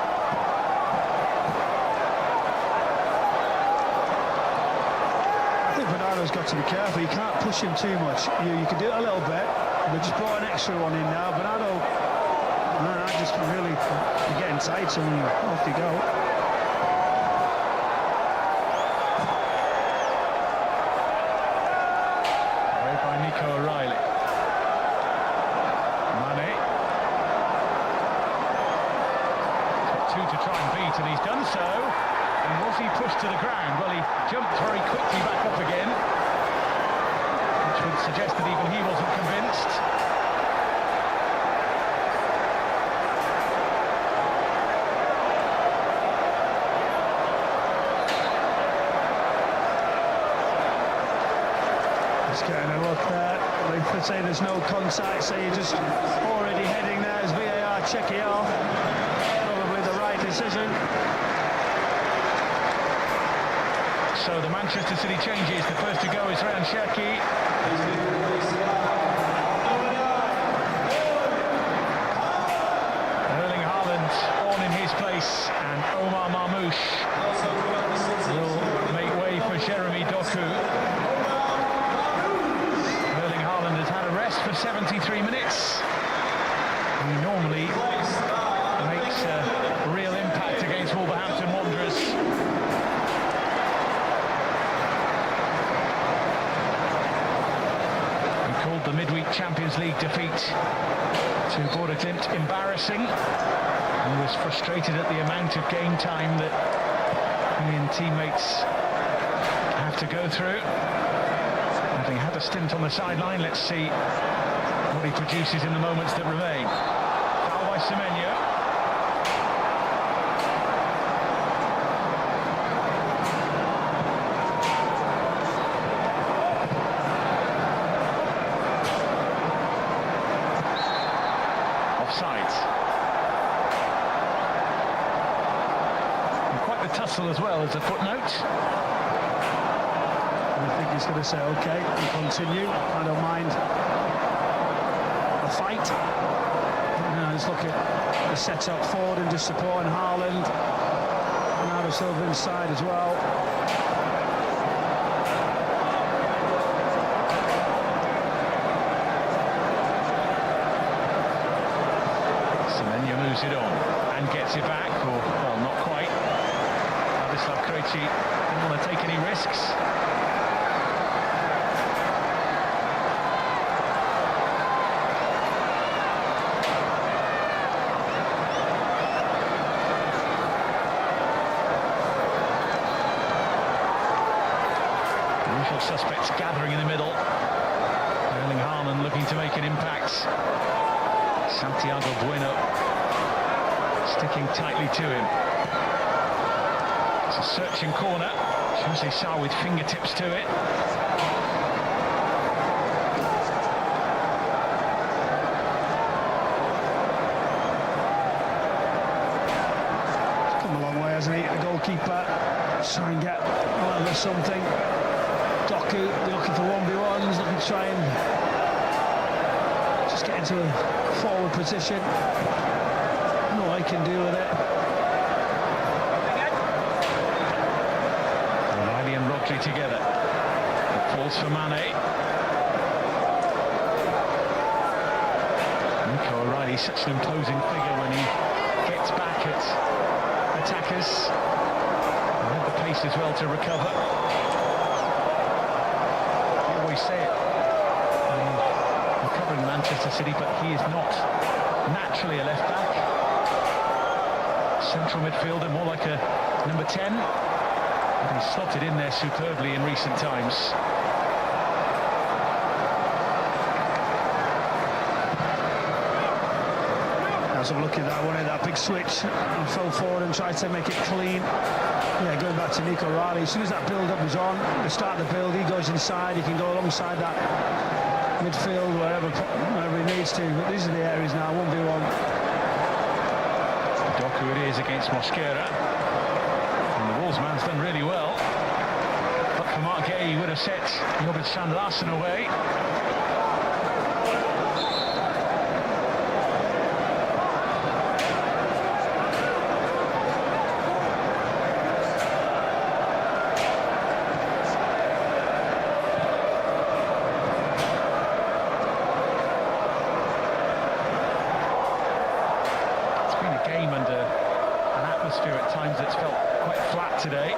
I think Bernardo's got to be careful. You can't push him too much. You can do it a little bit. They just brought an extra one in now. Bernardo, man, I just really getting tight, so off you go. O'Reilly. Mane. Got two to try and beat, and he's done so. And was he pushed to the ground? Well, he jumped very quickly back up again, which would suggest that even he wasn't convinced. Just getting a look there. They say there's no contact, so you're just already heading there as VAR check it off. Probably the right decision. So the Manchester City changes. The first to go is Ryan Cherki. Erling Haaland on in his place, and Omar Marmoush will make way for Jeremy Doku. For 73 minutes. He normally makes a real impact against Wolverhampton Wanderers. He called the midweek Champions League defeat to Border Glimt embarrassing, and was frustrated at the amount of game time that he and teammates have to go through. Having had a stint on the sideline, let's see what he produces in the moments that remain. Foul by Semenyo. Offside. And quite the tussle as well as a footnote. I think he's going to say, OK, we continue. I don't mind a fight. Just look at the set-up forward and just supporting Haaland. Bernardo Silva inside as well. Semenyo moves it on and gets it back, or, well, not quite. Ladislav Krejci didn't want to take any risks. Suspects gathering in the middle. Erling Haaland looking to make an impact. Santiago Bueno sticking tightly to him. It's a searching corner. Jose Sa with fingertips to it. hasn't he? The goalkeeper. Try and get a little bit something. Doku, they're looking for 1v1s, looking to try and just get into a forward position. No, I can do with it. O'Reilly and Rodri together. It falls for Mane. Nico O'Reilly, such an imposing figure when he gets back at attackers. And with the pace as well to recover. I always say it. Covering Manchester City, but he is not naturally a left back. Central midfielder, more like a number 10. And he's slotted in there superbly in recent times. As I'm looking at that one, that big switch and fell forward and tried to make it clean. Yeah, going back to Nico O'Reilly. As soon as that build-up was on, the start of the build, he goes inside. He can go alongside that midfield, wherever he needs to. But these are the areas now, 1v1. Doku it is against Mosquera. And the Wolves man's done really well. But for Mark Gay, he would have set Robert Strand Larsen away. At times it's felt quite flat today.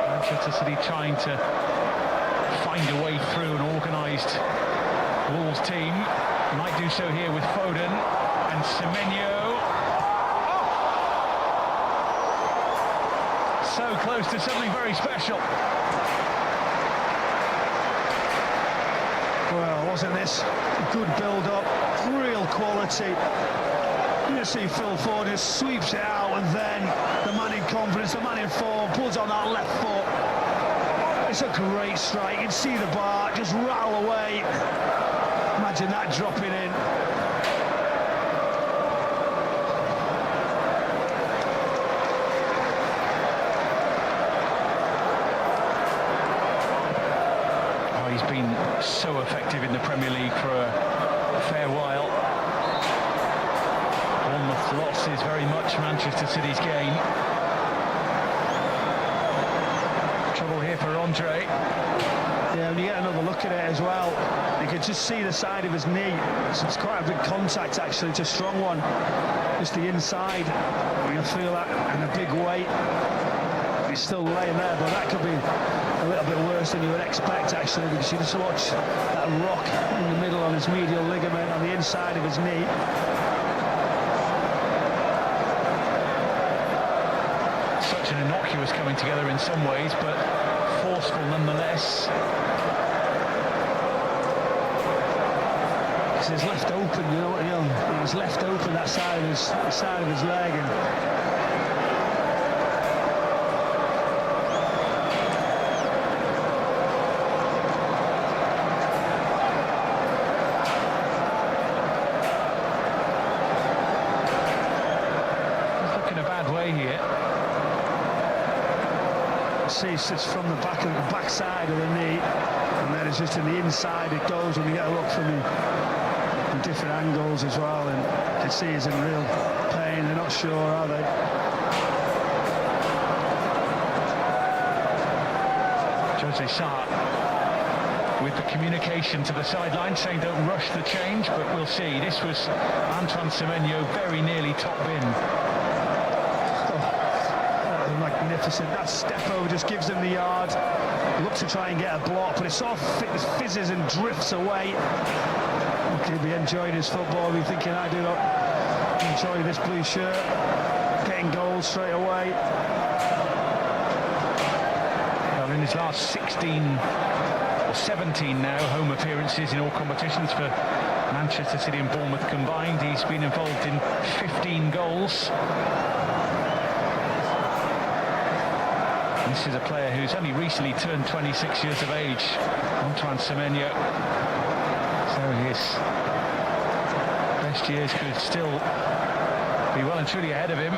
Manchester City trying to find a way through an organised Wolves team. Might do so here with Foden and Semenyo. So close to something very special. Well, wasn't this a good build-up? Real quality. You see Phil Ford just sweeps it out, and then the man in confidence, the man in form, pulls on that left foot. It's a great strike. You can see the bar just rattle away. Imagine that dropping in. Oh, he's been so effective in the Premier League for a fair while. Bournemouth's loss is very much Manchester City's gain. Trouble here for Andre. Yeah, when you get another look at it as well, you can just see the side of his knee. It's quite a big contact, actually. It's a strong one. Just the inside. You'll feel that and a big weight. He's still laying there, but that could be a little bit worse than you would expect, actually, because you just watch that rock in the middle on his medial ligament on the inside of his knee. Such an innocuous coming together in some ways, but forceful nonetheless. He's left open, you know. He's left open that side of his leg, and he's looking a bad way here. see it's from the backside of the knee, and then it's just in the inside it goes when you get a look from different angles as well, and you can see he's in real pain. They're not sure, are they? Jose Sarr with the communication to the sideline saying don't rush the change, but we'll see. This was Antoine Semenyo very nearly top bin. Magnificent. That step over just gives them the yard. Look to try and get a block, but it sort of fizzes and drifts away. He'll be enjoying his football. He'll be thinking, I do not enjoy this blue shirt. Getting goals straight away. Well, in his last 16 or 17 now home appearances in all competitions for Manchester City and Bournemouth combined, he's been involved in 15 goals. This is a player who's only recently turned 26 years of age, Antoine Semenyo. So his best years could still be well and truly ahead of him.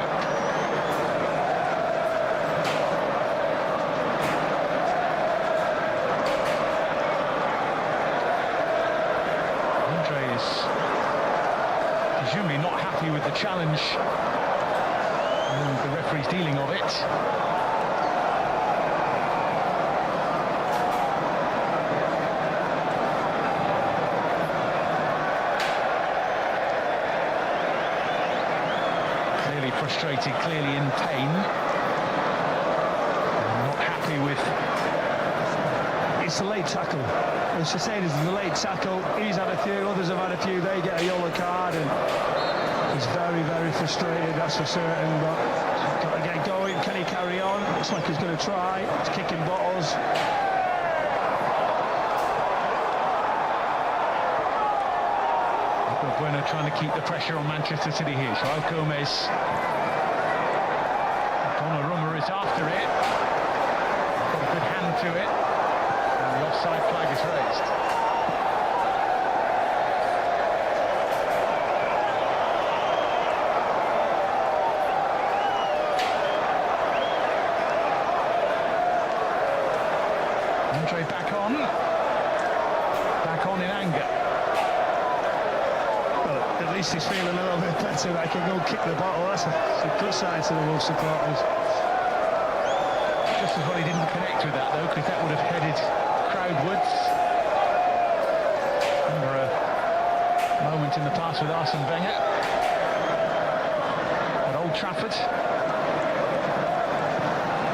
offside challenge and the referee's dealing of it. Clearly frustrated, clearly in pain. Not happy with... It's a late tackle. As she said, it's a late tackle. He's had a few, others have had a few. They get a yellow card, and he's very, very frustrated, that's for certain. But he's got to get going. Can he carry on? Looks like he's going to try. He's kicking bottles. Bueno trying to keep the pressure on Manchester City here. Joao Gomez. Donnarumma is after it. Got a good hand to it. And the offside flag is raised. Andre back on in anger. Well, at least he's feeling a little bit better. I can go kick the bottle. That's a good sign to the Wolves supporters. Just as well he didn't connect with that though, because that would have headed crowdwards. Remember a moment in the past with Arsene Wenger at Old Trafford.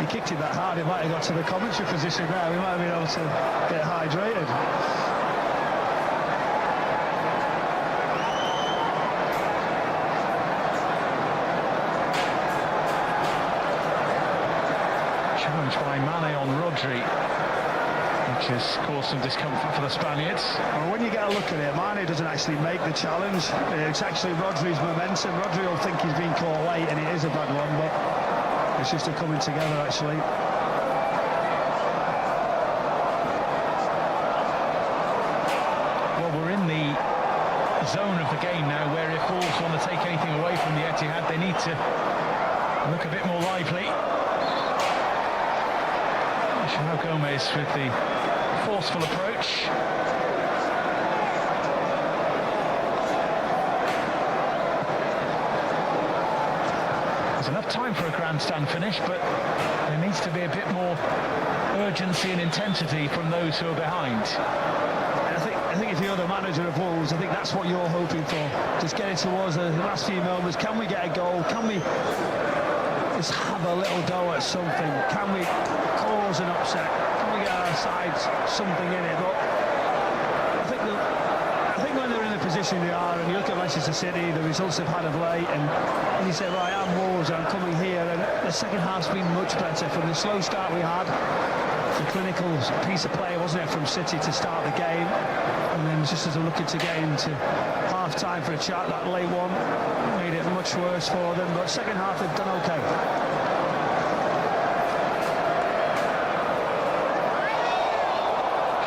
He kicked it that hard, he might have got to the commentary position there. We might have been able to get hydrated. Challenge by Mane on Rodri, which has caused some discomfort for the Spaniards. Well, when you get a look at it, Mane doesn't actually make the challenge. It's actually Rodri's momentum. Rodri will think he's been caught late, and it is a bad one, but it's just a coming together, actually. Well, we're in the zone of the game now, where if Wolves want to take anything away from the Etihad, they need to look a bit more lively. Joao Gomez with the forceful approach. There's enough time for a grandstand finish, but there needs to be a bit more urgency and intensity from those who are behind. I think if you're the manager of Wolves, I think that's what you're hoping for. Just getting towards the last few moments. Can we get a goal? Can we just have a little go at something? Can we cause an upset? Can we get our sides something in it? But I think when they're in the position they are, and you look at Manchester City, the results they've had of late, and you say, right, I'm Wolves, I'm coming here, and the second half's been much better. From the slow start we had, the clinical piece of play, wasn't it, from City to start the game, and then just as they're looking to get into half-time for a chat, that late one made it much worse for them, but second half they've done okay.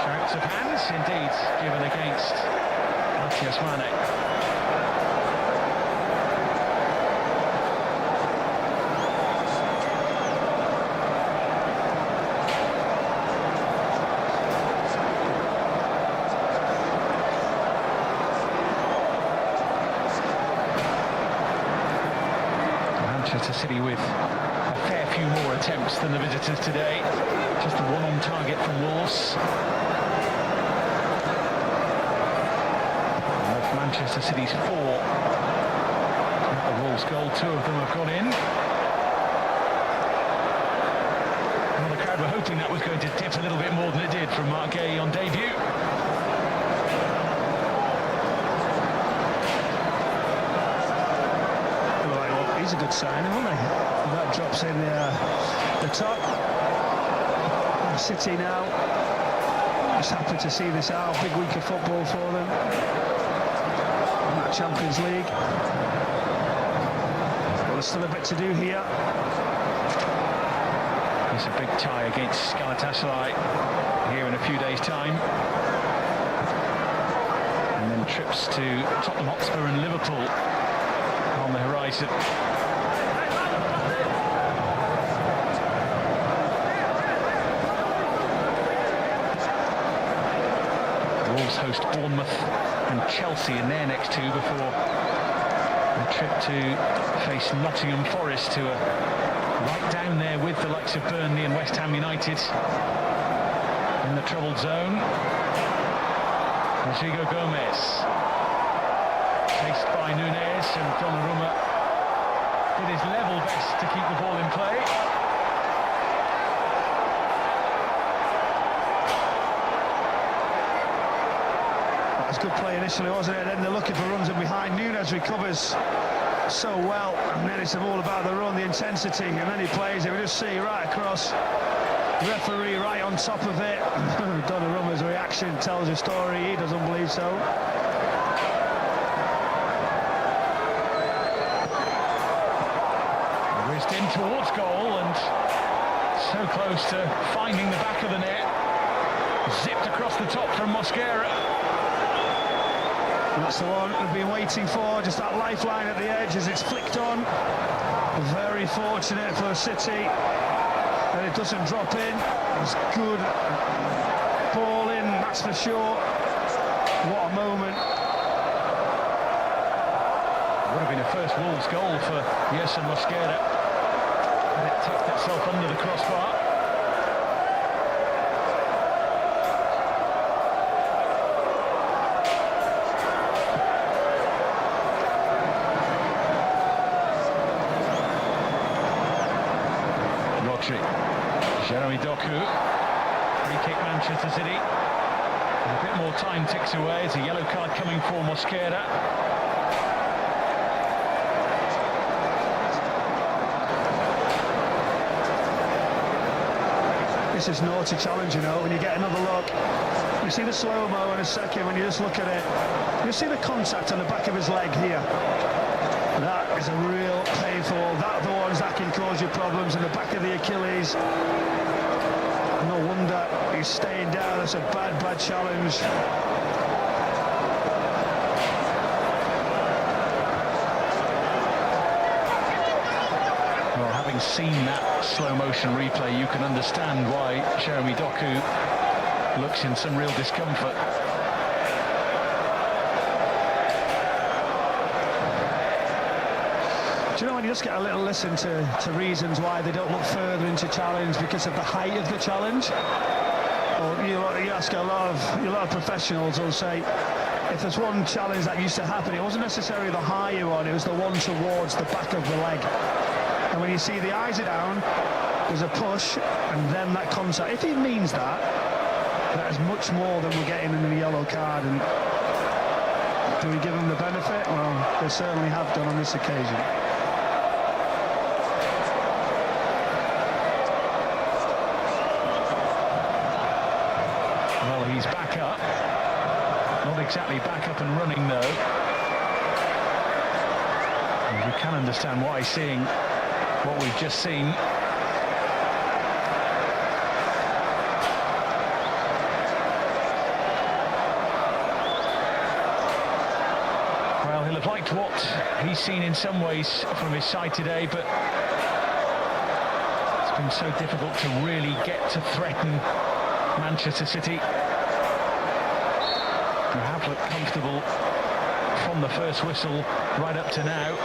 Shouts of hands, indeed, given against Matthias Mane. Manchester City with a fair few more attempts than the visitors today. Just the one on target from Wolves. And of Manchester City's 4 at the Wolves goal, 2 of them have gone in. Well, the crowd were hoping that was going to dip a little bit more than it did from Marc Guéhi on debut. He's a good signing, isn't he? That drops in the top. City now just happy to see this out. Big week of football for them. That Champions League. Well, there's still a bit to do here. It's a big tie against Galatasaray here in a few days' time. And then trips to Tottenham Hotspur and Liverpool on the horizon. Wolves host Bournemouth and Chelsea in their next 2 before A trip to face Nottingham Forest, who are right down there with the likes of Burnley and West Ham United in the troubled zone. Rodrigo Gomez, chased by Nunez, and Donnarumma did his level best to keep the ball in play. That was good play initially, wasn't it? Then they're looking for runs in behind. Nunez recovers so well, and then it's all about the run, the intensity, and then he plays it. We just see right across. Referee right on top of it. Donnarumma's reaction tells a story. He doesn't believe so. Whizzed in towards goal and so close to finding the back of the net. Zipped across the top from Mosquera. And that's the one we've been waiting for, just that lifeline at the edge as it's flicked on. Very fortunate for City that it doesn't drop in. It's good ball in, that's for sure. What a moment. Would have been a first Wolves goal for Yerson Mosquera, and it tucked itself under the crossbar. Jeremy Doku, free kick Manchester City. And a bit more time ticks away. It's a yellow card coming for Mosquera. This is naughty challenge, you know, when you get another look. You see the slow-mo in a second when you just look at it. You see the contact on the back of his leg here. That is a real painful. That the ones that can cause you problems in the back of the Achilles. No wonder he's staying down. That's a bad challenge. Well, having seen that slow motion replay, you can understand why Jeremy Doku looks in some real discomfort. Do you know when you just get a little listen to reasons why they don't look further into challenge because of the height of the challenge? Or you ask a lot of professionals who'll say, if there's one challenge that used to happen, it wasn't necessarily the higher one, it was the one towards the back of the leg. And when you see the eyes are down, there's a push, and then that contact. If he means that, that is much more than we're getting in the yellow card. And do we give him the benefit? Well, they certainly have done on this occasion. Well, he's back up. Not exactly back up and running, though. And you can understand why, seeing what we've just seen. Well, he'll have liked what he's seen in some ways from his side today, but it's been so difficult to really get to threaten Manchester City, who have looked comfortable from the first whistle right up to now.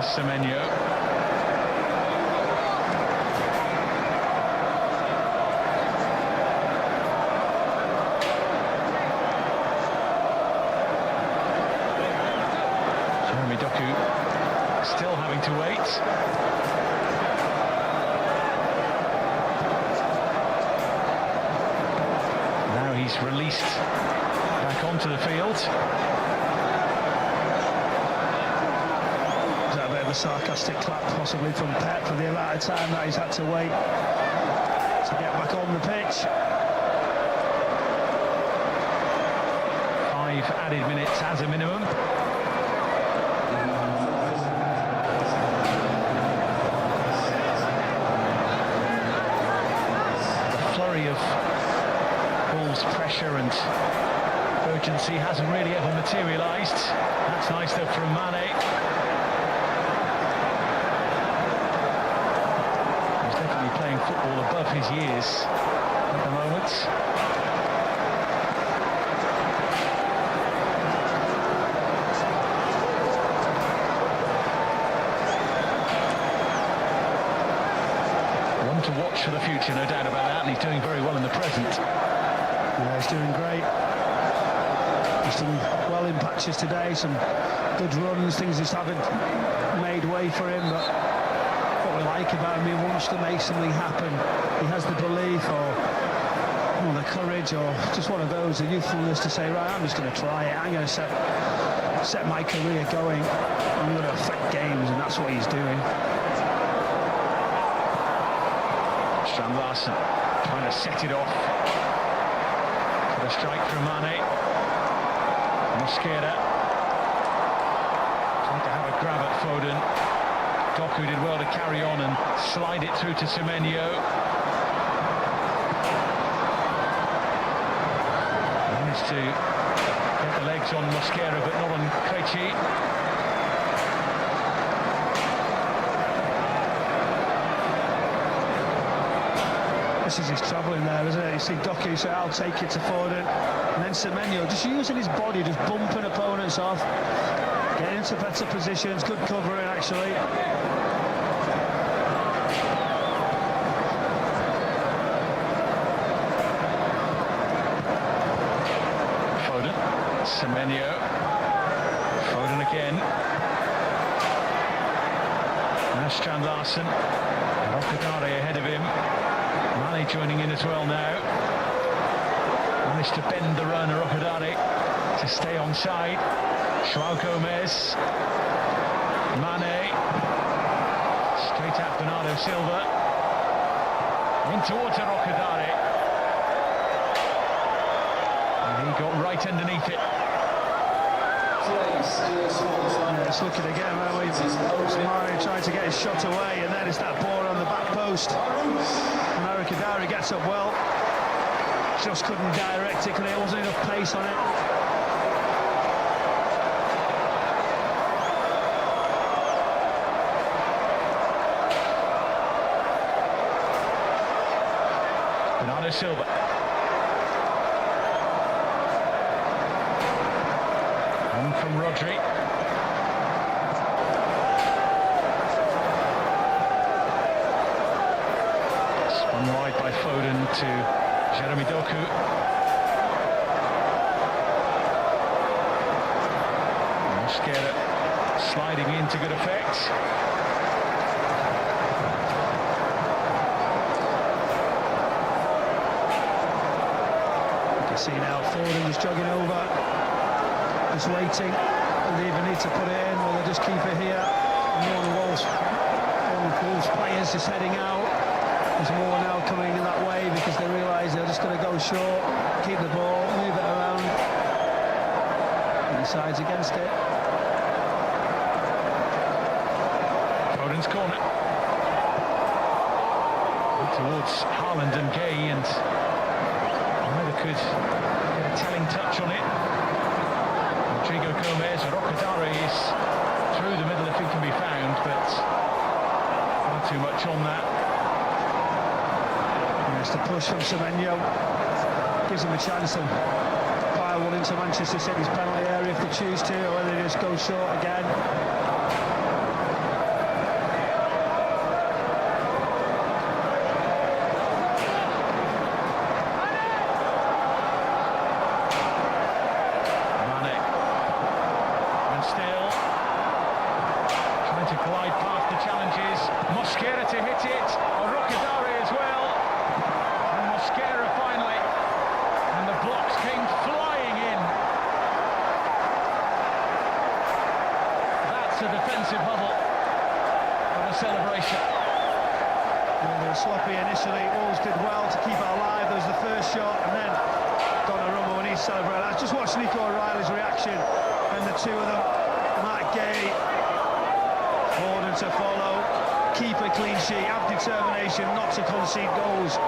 Semenyo. Jeremy Doku still having to wait. Now he's released back onto the field. A sarcastic clap possibly from Pep for the amount of time that he's had to wait to get back on the pitch. 5 added minutes as a minimum. The flurry of Wolves' pressure and urgency hasn't really ever materialised. That's nice though from Mane. He's definitely playing football above his years at the moment. To watch for the future, no doubt about that, and he's doing very well in the present. Yeah, he's doing great. He's done well in patches today, some good runs, things just haven't made way for him, but what we like about him, he wants to make something happen. He has the belief or the courage or just one of those, the youthfulness to say, right, I'm just going to try it, I'm going to set my career going, I'm going to affect games, and that's what he's doing. Strand Larsen trying to set it off. For the strike from Mane. Mosquera trying to have a grab at Foden. Doku did well to carry on and slide it through to Semenyo. Managed to get the legs on Mosquera but not on Krejci. This is his trouble in there, isn't it? You see Doku say, I'll take it to Foden. And then Semenyo just using his body, just bumping opponents off. Getting into better positions, good covering actually. Foden, Semenyo. Foden again. Now Strand Larsen. Rockadare ahead of him. Mane joining in as well now. Managed to bend the run, Rockadare, to stay onside. João Gomez. Mane. Straight at Bernardo Silva. In towards Rockadare. And he got right underneath it. Let's look at it again, where Mane trying to get his shot away, and then it's that ball on the back post. And Rockadare gets up well, just couldn't direct it because there wasn't enough pace on it. Bernardo Silva. And from Rodri. Spun wide by Foden to Jeremy Doku. Mosquera sliding in to good effect. You can see now Foden just jogging over, just waiting. They either need to put it in or they just keep it here. More Wolves players just heading out. There's more now coming in that way because they realise they're just going to go short, keep the ball, move it around. And he decides against it. Foden's corner. Towards Haaland and Gay, and either could get a telling touch on it. Rodrigo Gomez, Rockadare is through the middle if he can be found, but not too much on that. It's the push from Semenyo, gives him a chance to pile one into Manchester City's penalty area if they choose to, or whether they just go short again. Mane, and still trying to glide past the challenges. Mosquera to hit it, Rockadare as well. Mosquera finally, and the blocks came flying in. That's a defensive hubble and a celebration. They were sloppy initially, Wolves did well to keep it alive. There was the first shot, and then Donnarumma when he celebrated. I just watched Nico O'Reilly's reaction, and the two of them, Matt Gay, Foden to follow, keep a clean sheet, have determination not to concede goals.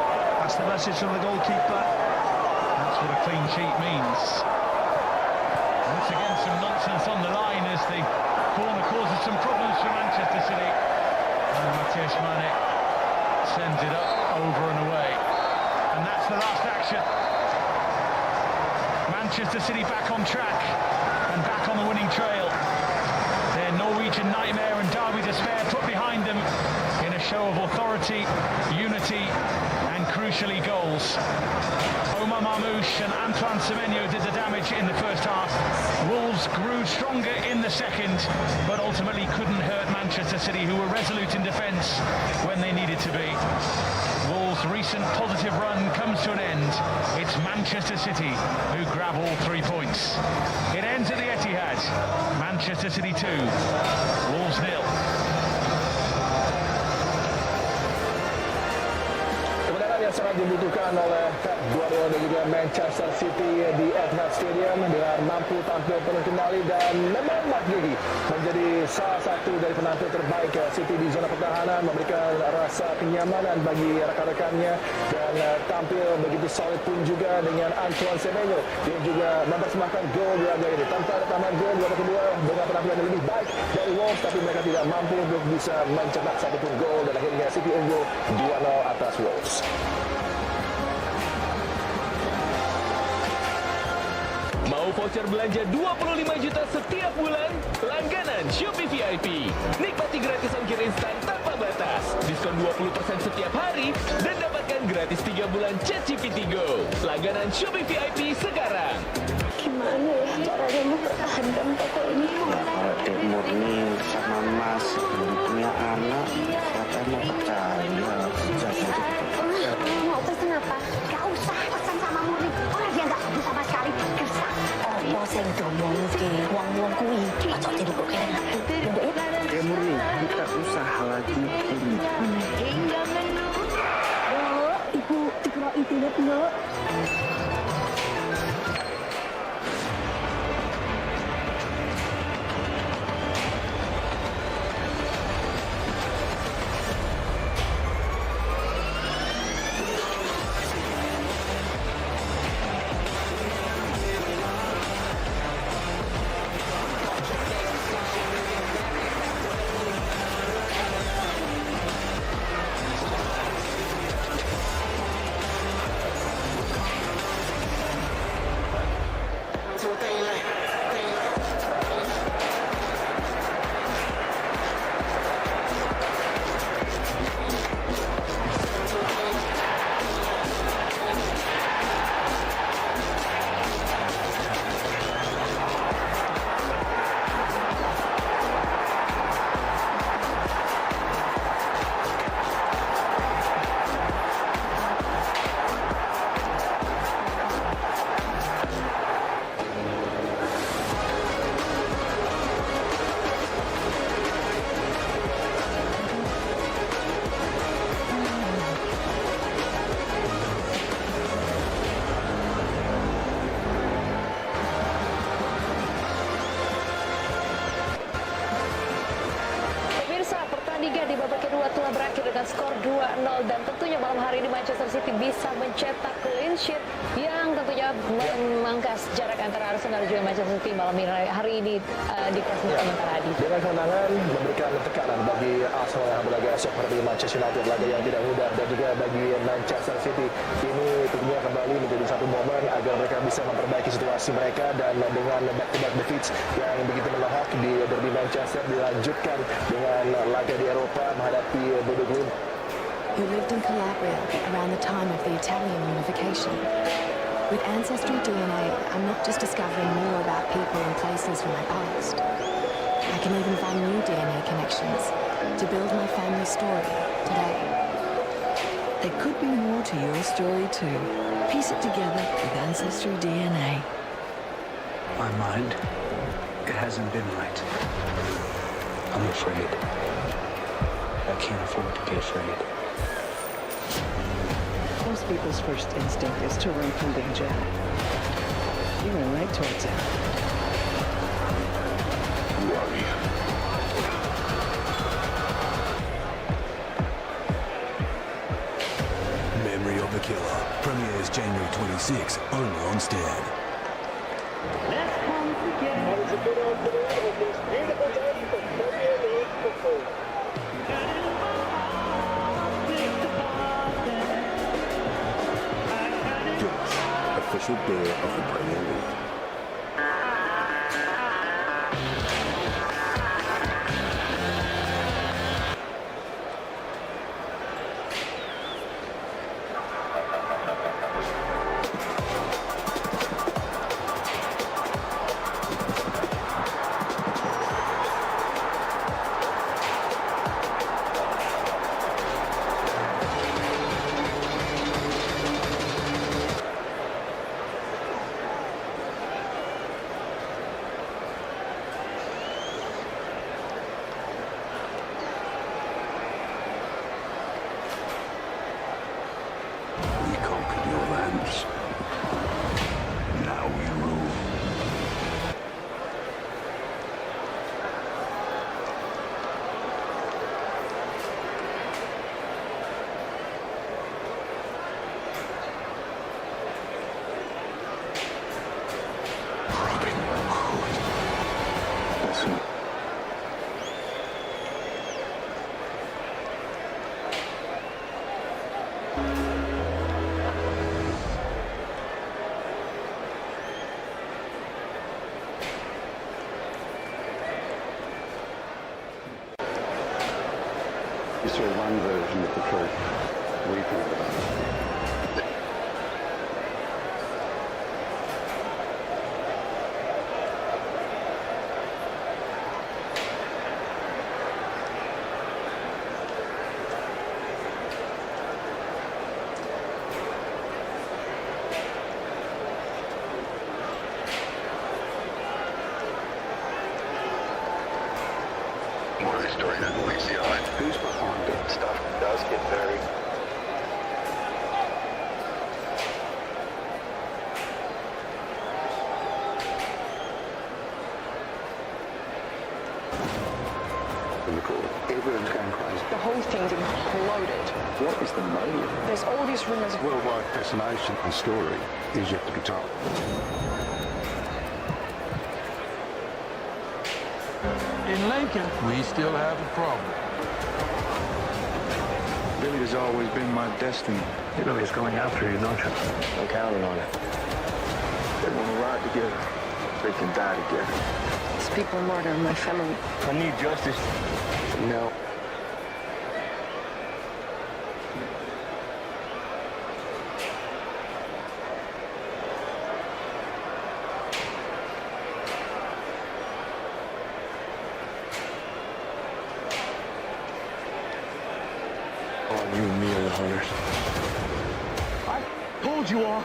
That's the message from the goalkeeper. That's what a clean sheet means. Once again, some nonsense on the line as the corner causes some problems for Manchester City. And Matthias Mane sends it up, over and away. And that's the last action. Manchester City back on track and back on the winning trail. Their Norwegian nightmare and Derby despair put behind them in a show of authority, unity and crucially goals. Omar Marmoush and Antoine Semenyo did the damage in the first half. Wolves grew stronger in the second, but ultimately couldn't hurt Manchester City, who were resolute in defence when they needed to be. Wolves' recent positive run comes to an end. It's Manchester City who grab all 3 points. It ends at the Etihad. Manchester City 2, Wolves 0. Kemenangan yang sangat dibutuhkan oleh Pep Guardiola dan juga Manchester City di Etihad Stadium dengan mampu tampil penuh kendali dan memang McGeady menjadi salah satu dari penampil terbaik City di zona pertahanan, memberikan rasa kenyamanan bagi rekan-rekannya dan tampil begitu solid pun juga dengan Antoine Semenyo yang juga mempersembahkan gol di laga ini. Tanpa ada tambahan gol di babak kedua dengan penampilan yang lebih baik dari Wolves, tapi mereka tidak mampu untuk bisa mencetak satupun gol dan akhirnya City unggul 2-0 atas Wolves. Mau voucher belanja 25 juta setiap bulan? Langganan Shopee VIP. Nikmati gratis ongkir instan tanpa batas. Diskon 20% setiap hari dan dapatkan gratis 3 bulan ChatGPT Go. Langganan Shopee VIP sekarang. Gimana ya caranya mempertahankan toko ini? Adik murni sama Mas punya anak, katanya percaya. Mau pesen apa? Gak usah pesan sama Murni. Orang dia gak bagus sama sekali. Gesak. Apa sing domong ke wong-wong kuwi? Ojo dirubuk kene. Ya murni, kita usaha lagi ini. Ibu dikira internet dulu. Liga di babak kedua telah berakhir dengan skor 2-0 dan tentunya malam hari ini Manchester City bisa mencetak clean sheet yang tentunya memangkas jarak antara Arsenal dan juga Manchester City malam hari ini di klasemen sementara Adi. Dengan kemenangan memberikan tekanan bagi Arsenal yang berlaga esok menghadapi Manchester United, laga yang tidak mudah, dan juga bagi Manchester City ini tentunya kembali menjadi satu momen agar mereka bisa memperbaiki situasi mereka, dan dengan back-to-back defeats yang begitu menohok di derby Manchester dilanjutkan dengan laga di Eropa menghadapi Bodo Glimt. Who lived in Calabria around the time of the Italian unification. With ancestry DNA, I'm not just discovering more about people and places from my past. I can even find new DNA connections to build my family story today. There could be more to your story too. Piece it together with ancestry DNA. My mind, it hasn't been right. I'm afraid. I can't afford to be afraid. Most people's first instinct is to run from danger. You went right towards it. Who are you? Memory of the Killer premieres January 26 only on Stan. Official beer of the Premier League. Now we rule. Robin Hood. Listen. You saw one version of the truth. We found another. More of the story than Etihad. Who's behind it? Stuff does get buried. Everyone's going crazy. The whole thing's imploded. What is the motive? There's all these rumors. Worldwide fascination and story is yet to be told. In Lincoln, we still have a problem. Billy has always been my destiny. You know he's going after you, don't you? I'm counting on it. They want to ride together. They can die together. These people murder my family. I need justice. No. You and me are the hunters. I told you all.